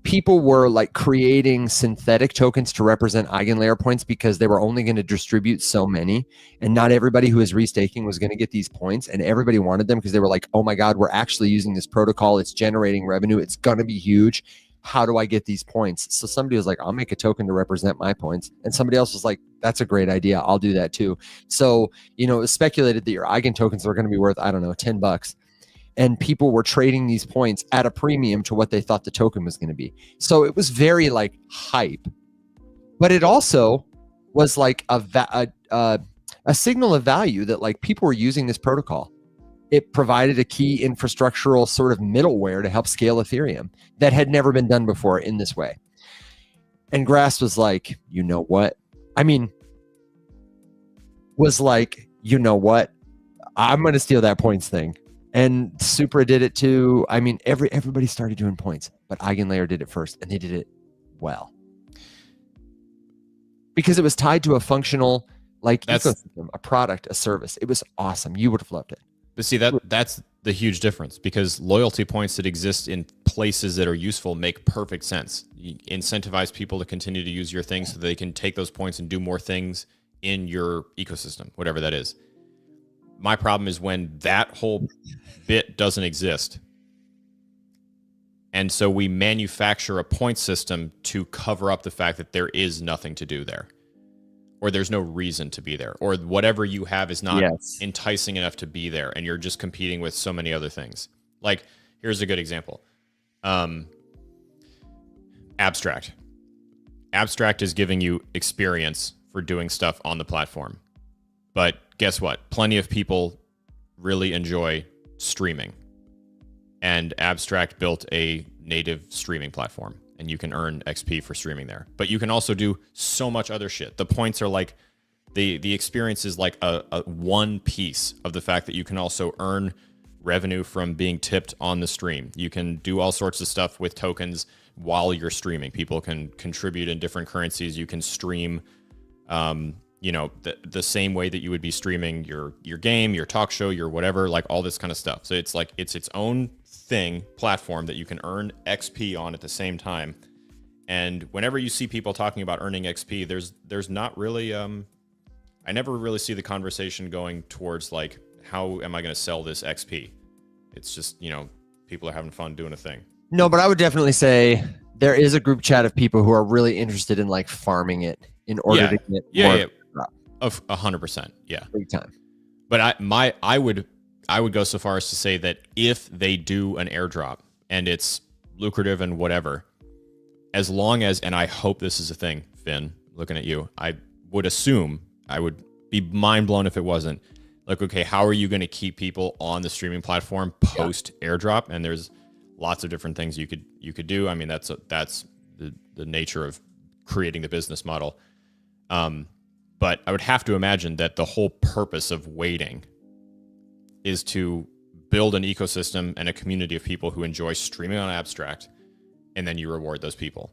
people were creating synthetic tokens to represent Eigenlayer points because they were only going to distribute so many. And not everybody who is restaking was going to get these points. And everybody wanted them because they were like, oh my God, we're actually using this protocol. It's generating revenue. It's going to be huge. How do I get these points? So somebody was like, I'll make a token to represent my points. And somebody else was like, that's a great idea. I'll do that too. So, it was speculated that your Eigen tokens are going to be worth, $10. And people were trading these points at a premium to what they thought the token was going to be. So it was very hype. But it also was a signal of value that people were using this protocol. It provided a key infrastructural sort of middleware to help scale Ethereum that had never been done before in this way. And Grass was like, you know what? I'm going to steal that points thing. And Supra did it too. Everybody started doing points, but Eigenlayer did it first, and they did it well. Because it was tied to a functional ecosystem, a product, a service. It was awesome. You would have loved it. But see, that's the huge difference, because loyalty points that exist in places that are useful make perfect sense. You incentivize people to continue to use your things so they can take those points and do more things in your ecosystem, whatever that is. My problem is when that whole bit doesn't exist. And so we manufacture a point system to cover up the fact that there is nothing to do there, or there's no reason to be there, or whatever you have is not enticing enough to be there, and you're just competing with so many other things. Here's a good example. Abstract. Abstract is giving you experience for doing stuff on the platform. But guess what? Plenty of people really enjoy streaming. And Abstract built a native streaming platform, and you can earn XP for streaming there. But you can also do so much other shit. The points are the experience is a one piece of the fact that you can also earn revenue from being tipped on the stream. You can do all sorts of stuff with tokens while you're streaming. People can contribute in different currencies. You can stream the same way that you would be streaming your game, your talk show, your whatever, like all this kind of stuff. So it's like it's its own platform that you can earn XP on at the same time. And whenever you see people talking about earning XP, there's not really I never really see the conversation going towards like, how am I going to sell this XP? It's just, people are having fun doing a thing. No, but I would definitely say there is a group chat of people who are really interested in like farming it in order to get more. Of 100%. Yeah. Big time. But I would go so far as to say that if they do an airdrop and it's lucrative and whatever, as long as, and I hope this is a thing, Finn, looking at you, I would assume, I would be mind blown if it wasn't. Like, okay, how are you going to keep people on the streaming platform post airdrop? And there's lots of different things you could do. I mean, that's the nature of creating the business model. But I would have to imagine that the whole purpose of waiting is to build an ecosystem and a community of people who enjoy streaming on Abstract, and then you reward those people.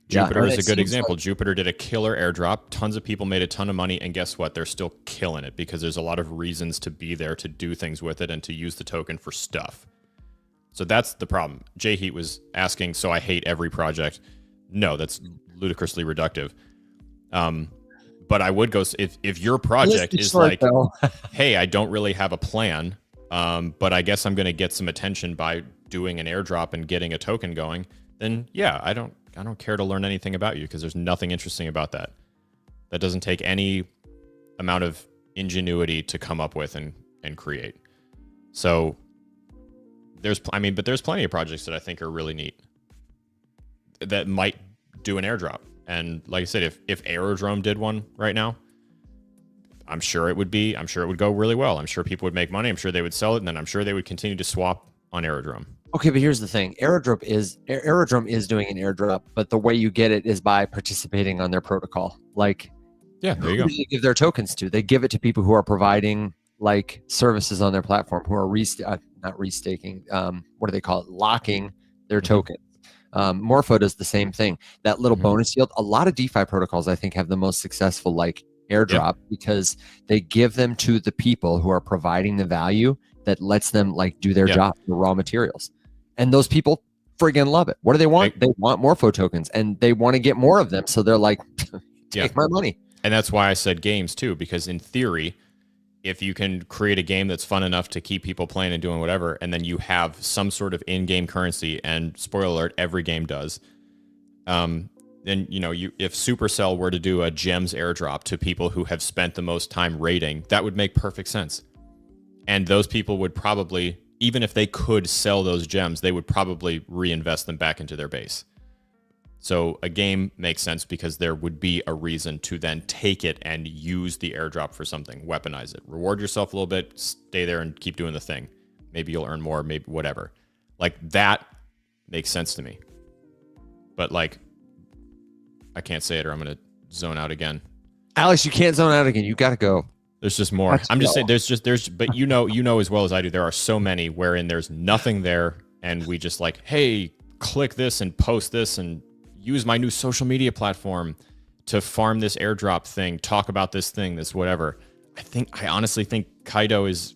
Jupiter is a good example. Jupiter did a killer airdrop. Tons of people made a ton of money, and guess what? They're still killing it because there's a lot of reasons to be there, to do things with it, and to use the token for stuff. So that's the problem. J Heat was asking, so I hate every project. No, that's ludicrously reductive. But I would go, if your project is like, hey, I don't really have a plan, but I guess I'm going to get some attention by doing an airdrop and getting a token going, then yeah, I don't care to learn anything about you because there's nothing interesting about that. That doesn't take any amount of ingenuity to come up with and create. So there's plenty of projects that I think are really neat that might do an airdrop. And like I said, if Aerodrome did one right now, I'm sure it would go really well. I'm sure people would make money. I'm sure they would sell it. And then I'm sure they would continue to swap on Aerodrome. Okay, but here's the thing. Aerodrome is doing an airdrop, but the way you get it is by participating on their protocol. Like, yeah, there you go. Who do they give their tokens to? They give it to people who are providing like services on their platform, who are not restaking. What do they call it? Locking their token. Morpho does the same thing. That little bonus yield. A lot of DeFi protocols, I think, have the most successful like airdrop because they give them to the people who are providing the value that lets them like do their job, the raw materials. And those people friggin' love it. What do they want? They want Morpho tokens, and they want to get more of them. So they're like, take my money. And that's why I said games too, because in theory, if you can create a game that's fun enough to keep people playing and doing whatever, and then you have some sort of in-game currency, and spoiler alert, every game does, then if Supercell were to do a gems airdrop to people who have spent the most time raiding, that would make perfect sense. And those people would probably, even if they could sell those gems, they would probably reinvest them back into their base. So a game makes sense because there would be a reason to then take it and use the airdrop for something, weaponize it, reward yourself a little bit, stay there and keep doing the thing. Maybe you'll earn more, maybe whatever. Like that makes sense to me. But like, I can't say it or I'm going to zone out again. Alex, you can't zone out again. You got to go. There's just more. I'm just saying but you know as well as I do, there are so many wherein there's nothing there and we just like, hey, click this and post this and use my new social media platform to farm this airdrop thing, talk about this thing, this whatever. I honestly think Kaido is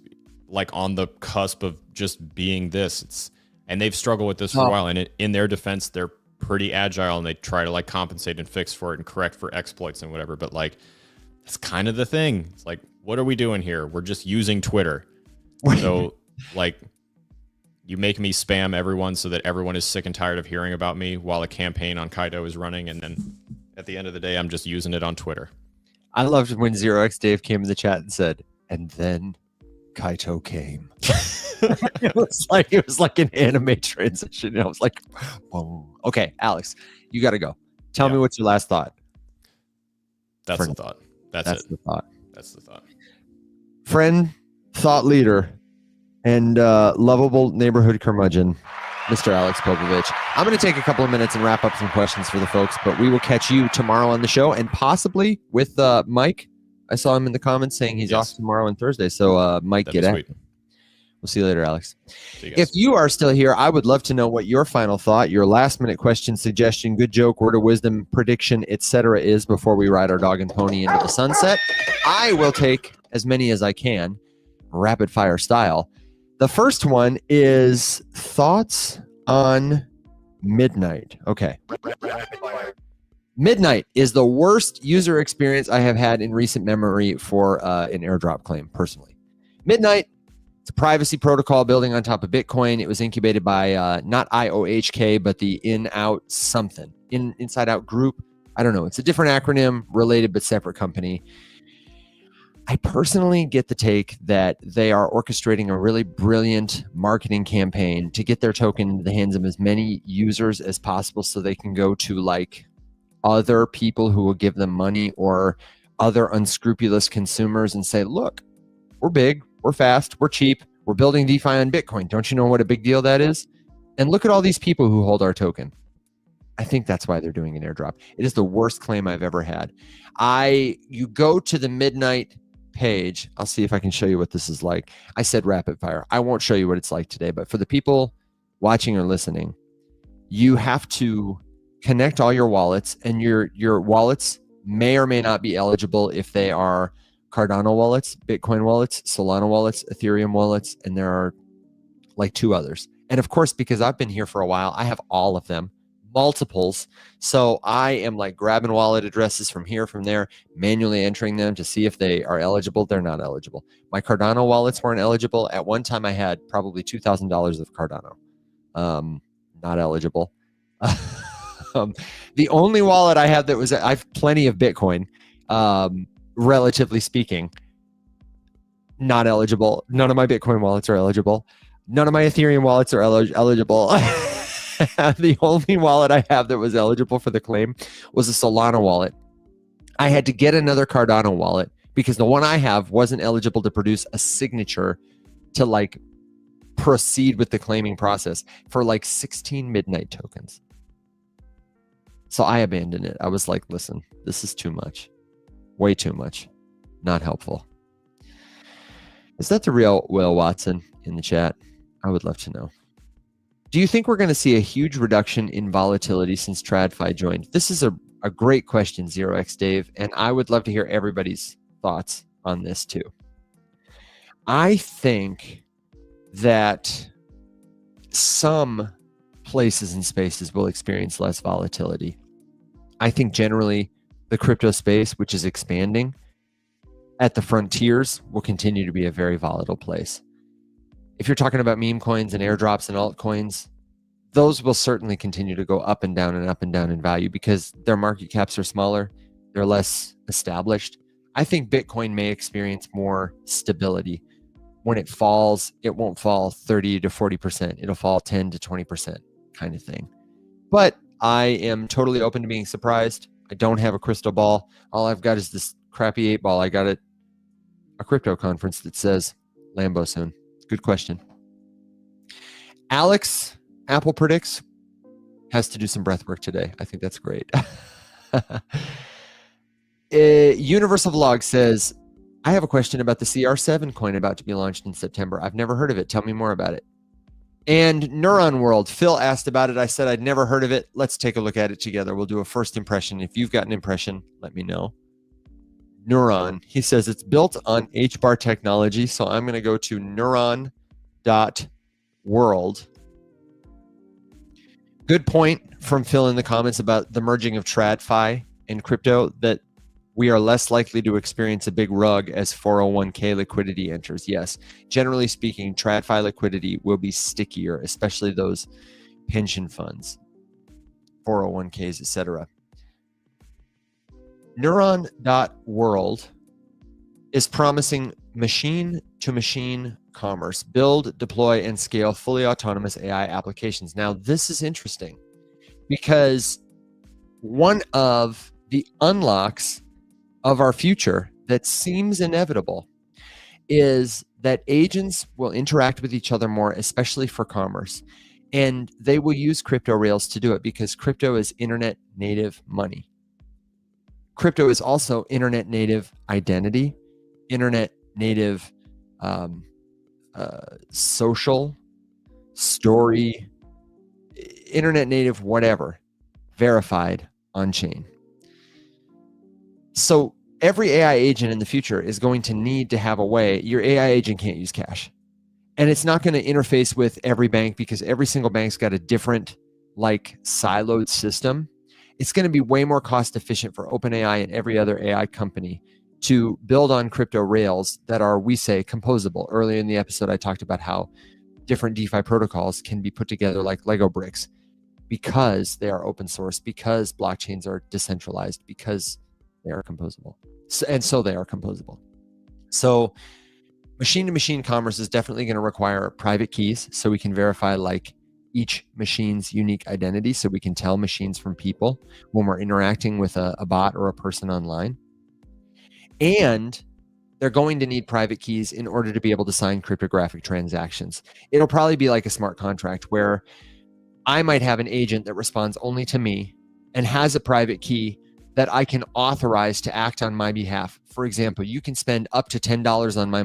like on the cusp of just being this. And they've struggled with this for a while. And in their defense, they're pretty agile and they try to like compensate and fix for it and correct for exploits and whatever. But like, it's kind of the thing. It's like, what are we doing here? We're just using Twitter. So like, you make me spam everyone so that everyone is sick and tired of hearing about me while a campaign on Kaido is running. And then at the end of the day, I'm just using it on Twitter. I loved when 0x Dave came in the chat and said, and then Kaito came. it was like an anime transition. And I was like, whoa. Okay, Alex, you got to go. Tell me what's your last thought. That's the thought. That's the thought. That's the thought. Friend, thought leader, and lovable neighborhood curmudgeon, Mr. Alex Popovich. I'm going to take a couple of minutes and wrap up some questions for the folks, but we will catch you tomorrow on the show and possibly with Mike. I saw him in the comments saying he's off tomorrow and Thursday. So Mike, get at it. We'll see you later, Alex. See you guys. If you are still here, I would love to know what your final thought, your last minute question, suggestion, good joke, word of wisdom, prediction, etc. is before we ride our dog and pony into the sunset. I will take as many as I can, rapid fire style. The first one is thoughts on midnight. Okay. Midnight is the worst user experience I have had in recent memory for an airdrop claim, personally. Midnight, it's a privacy protocol building on top of Bitcoin. It was incubated by not IOHK, but the In-Out something, Inside Out Group. I don't know. It's a different acronym, related but separate company. I personally get the take that they are orchestrating a really brilliant marketing campaign to get their token into the hands of as many users as possible so they can go to like other people who will give them money or other unscrupulous consumers and say, look, we're big, we're fast, we're cheap, we're building DeFi on Bitcoin. Don't you know what a big deal that is? And look at all these people who hold our token. I think that's why they're doing an airdrop. It is the worst claim I've ever had. You go to the Midnight page. I'll see if I can show you what this is like. I said rapid fire. I won't show you what it's like today, but for the people watching or listening, you have to connect all your wallets, and your wallets may or may not be eligible if they are Cardano wallets, Bitcoin wallets, Solana wallets, Ethereum wallets, and there are like 2 others. And of course, because I've been here for a while, I have all of them, multiples. So I am like grabbing wallet addresses from here, from there, manually entering them to see if they are eligible. They're not eligible. My Cardano wallets weren't eligible. At one time, I had probably $2,000 of Cardano. Not eligible. The only wallet I have that was, I have plenty of Bitcoin, relatively speaking, not eligible. None of my Bitcoin wallets are eligible. None of my Ethereum wallets are eligible. The only wallet I have that was eligible for the claim was a Solana wallet. I had to get another Cardano wallet because the one I have wasn't eligible to produce a signature to like proceed with the claiming process for like 16 Midnight tokens. So I abandoned it. I was like, listen, this is too much. Way too much. Not helpful. Is that the real Will Watson in the chat? I would love to know. Do you think we're going to see a huge reduction in volatility since TradFi joined? This is a great question, 0x Dave, and I would love to hear everybody's thoughts on this too. I think that some places and spaces will experience less volatility. I think generally the crypto space, which is expanding at the frontiers, will continue to be a very volatile place. If you're talking about meme coins and airdrops and altcoins, those will certainly continue to go up and down in value because their market caps are smaller, they're less established. I think Bitcoin may experience more stability. When it falls, it won't fall 30 to 40%. It'll fall 10 to 20% kind of thing. But I am totally open to being surprised. I don't have a crystal ball. All I've got is this crappy 8-ball I got at a crypto conference that says Lambo soon. Good question. Alex, Apple predicts, has to do some breath work today. I think that's great. Universal Vlog says, I have a question about the CR7 coin about to be launched in September. I've never heard of it. Tell me more about it. And Neuron World, Phil asked about it. I said I'd never heard of it. Let's take a look at it together. We'll do a first impression. If you've got an impression, let me know. Neuron, he says it's built on HBAR technology. So I'm going to go to neuron.world. Good point from Phil in the comments about the merging of TradFi and crypto, that we are less likely to experience a big rug as 401k liquidity enters. Yes, generally speaking, TradFi liquidity will be stickier, especially those pension funds, 401ks, etc. Neuron.world is promising machine-to-machine commerce, build, deploy, and scale fully autonomous AI applications. Now, this is interesting because one of the unlocks of our future that seems inevitable is that agents will interact with each other more, especially for commerce. And they will use crypto rails to do it because crypto is internet native money. Crypto is also internet native identity, internet native social, story, internet native, whatever, verified on chain. So every AI agent in the future is going to need to have a way. Your AI agent can't use cash. And it's not going to interface with every bank because every single bank's got a different, like, siloed system. It's going to be way more cost efficient for OpenAI and every other AI company to build on crypto rails that are, we say, composable. Earlier in the episode, I talked about how different DeFi protocols can be put together like Lego bricks because they are open source, because blockchains are decentralized, because they are composable. So they are composable. So machine-to-machine commerce is definitely going to require private keys so we can verify like each machine's unique identity, so we can tell machines from people when we're interacting with a bot or a person online. And they're going to need private keys in order to be able to sign cryptographic transactions. It'll probably be like a smart contract where I might have an agent that responds only to me and has a private key that I can authorize to act on my behalf. For example, you can spend up to $10 on my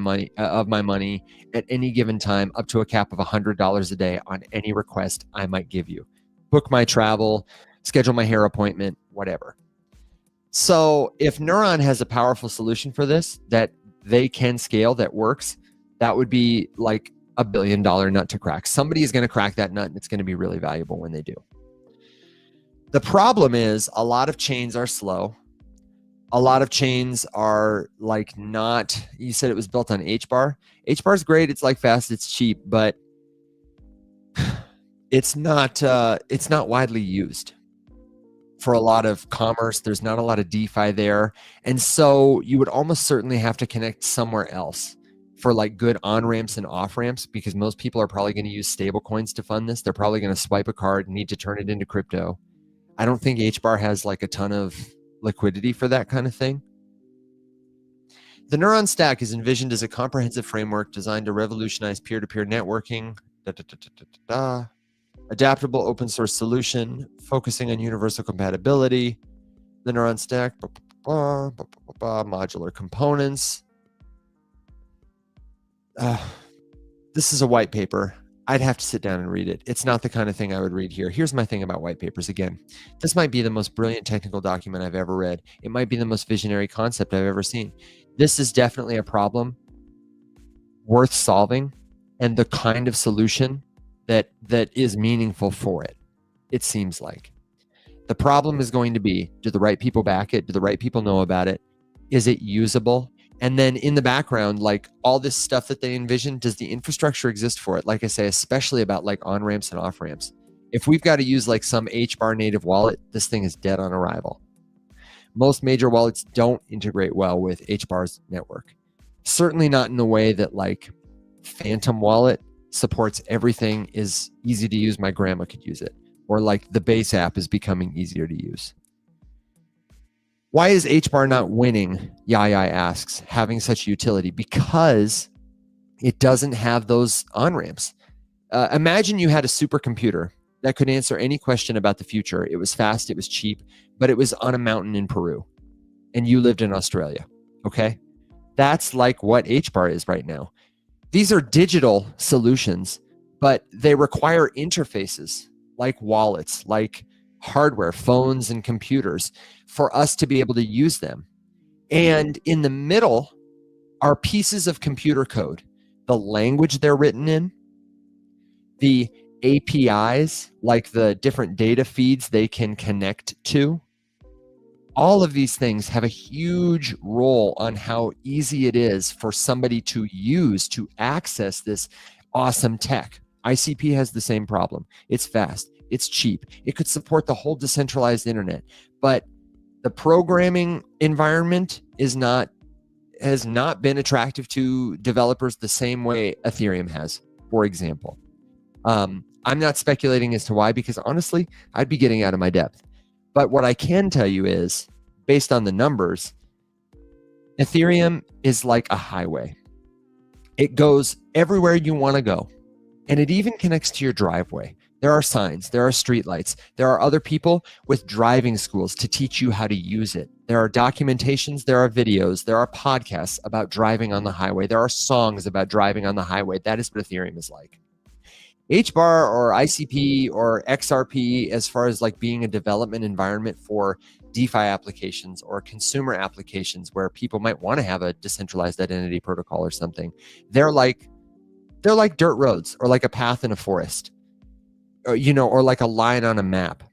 money at any given time, up to a cap of $100 a day on any request I might give you. Book my travel, schedule my hair appointment, whatever. So if Neuron has a powerful solution for this that they can scale that works, that would be like $1 billion nut to crack. Somebody is going to crack that nut and it's going to be really valuable when they do. The problem is a lot of chains are slow. A lot of chains are like not, you said it was built on HBAR. HBAR is great. It's like fast, it's cheap, but it's not widely used for a lot of commerce. There's not a lot of DeFi there. And so you would almost certainly have to connect somewhere else for like good on-ramps and off-ramps, because most people are probably going to use stable coins to fund this. They're probably going to swipe a card and need to turn it into crypto. I don't think HBAR has like a ton of liquidity for that kind of thing. The Neuron stack is envisioned as a comprehensive framework designed to revolutionize peer-to-peer networking, adaptable open source solution, focusing on universal compatibility. The Neuron stack, modular components. This is a white paper. I'd have to sit down and read it. It's not the kind of thing I would read here. Here's my thing about white papers. Again, this might be the most brilliant technical document I've ever read. It might be the most visionary concept I've ever seen. This is definitely a problem worth solving and the kind of solution that is meaningful for it, it seems like. The problem is going to be, do the right people back it? Do the right people know about it? Is it usable? And then in the background, like all this stuff that they envision, does the infrastructure exist for it? Like I say, especially about like on-ramps and off-ramps. If we've got to use like some HBAR native wallet, this thing is dead on arrival. Most major wallets don't integrate well with HBAR's network. Certainly not in the way that like Phantom Wallet supports everything, is easy to use, my grandma could use it. Or like the base app is becoming easier to use. Why is HBAR not winning, Yaya asks, having such utility? Because it doesn't have those on-ramps. Imagine you had a supercomputer that could answer any question about the future. It was fast, it was cheap, but it was on a mountain in Peru, and you lived in Australia, okay? That's like what HBAR is right now. These are digital solutions, but they require interfaces like wallets, like hardware, phones and computers for us to be able to use them. And in the middle are pieces of computer code, the language they're written in, the APIs, like the different data feeds they can connect to. All of these things have a huge role on how easy it is for somebody to use, to access this awesome tech. ICP has the same problem. It's fast. It's cheap. It could support the whole decentralized internet, but the programming environment has not been attractive to developers the same way Ethereum has, for example. I'm not speculating as to why, because honestly, I'd be getting out of my depth. But what I can tell you is, based on the numbers, Ethereum is like a highway. It goes everywhere you want to go, and it even connects to your driveway. There are signs, there are streetlights, there are other people with driving schools to teach you how to use it. There are documentations, there are videos, there are podcasts about driving on the highway. There are songs about driving on the highway. That is what Ethereum is like. HBAR or ICP or XRP, as far as like being a development environment for DeFi applications or consumer applications where people might want to have a decentralized identity protocol or something, they're like dirt roads or like a path in a forest. Or, you know, or like a line on a map.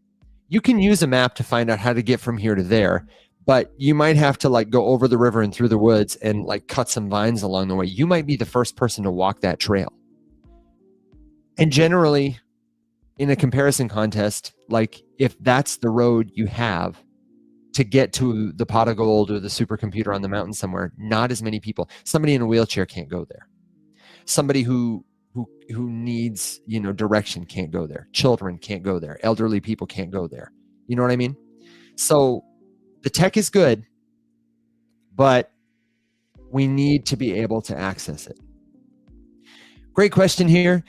You can use a map to find out how to get from here to there, but you might have to like go over the river and through the woods and like cut some vines along the way. You might be the first person to walk that trail. And generally, in a comparison contest, like if that's the road you have to get to the pot of gold or the supercomputer on the mountain somewhere, not as many people. Somebody in a wheelchair can't go there. Somebody who needs, you know, direction can't go there. Children can't go there. Elderly people can't go there. You know what I mean? So the tech is good, but we need to be able to access it. Great question here.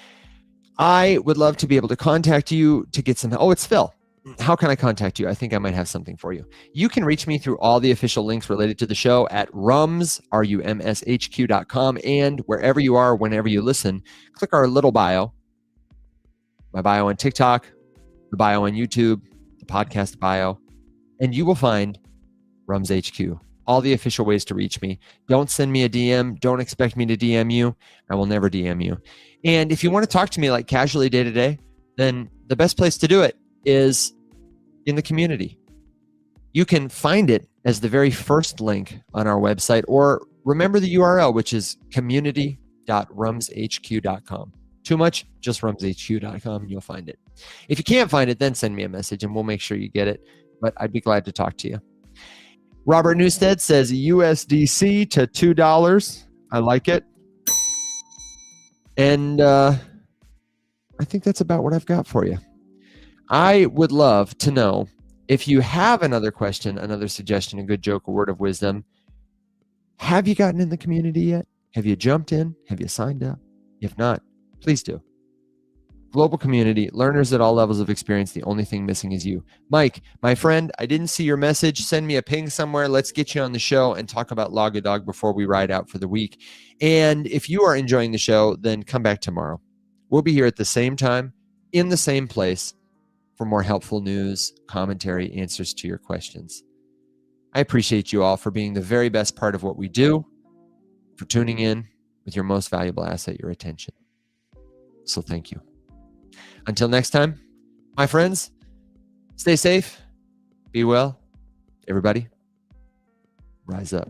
I would love to be able to contact you to get some. Oh, it's Phil. How can I contact you? I think I might have something for you. You can reach me through all the official links related to the show at rumshq.com, and wherever you are, whenever you listen, click our little bio, my bio on TikTok, the bio on YouTube, the podcast bio, and you will find rumshq, all the official ways to reach me. Don't send me a DM. Don't expect me to DM you. I will never DM you. And if you want to talk to me like casually day to day, then the best place to do it is in the community. You can find it as the very first link on our website, or remember the URL, which is community.rumshq.com. Too much? Just rumshq.com and you'll find it. If you can't find it, then send me a message and we'll make sure you get it. But I'd be glad to talk to you. Robert Newstead says USDC to $2. I like it. And I think that's about what I've got for you. I would love to know if you have another question, another suggestion, a good joke, a word of wisdom. Have you gotten in the community yet? Have you jumped in? Have you signed up? If not, please do. Global community, learners at all levels of experience. The only thing missing is you. Mike, my friend, I didn't see your message. Send me a ping somewhere. Let's get you on the show and talk about Logadog before we ride out for the week. And if you are enjoying the show, then come back tomorrow. We'll be here at the same time, in the same place, for more helpful news, commentary, answers to your questions. I appreciate you all for being the very best part of what we do, for tuning in with your most valuable asset, your attention. So thank you. Until next time, my friends, stay safe, be well. Everybody, rise up.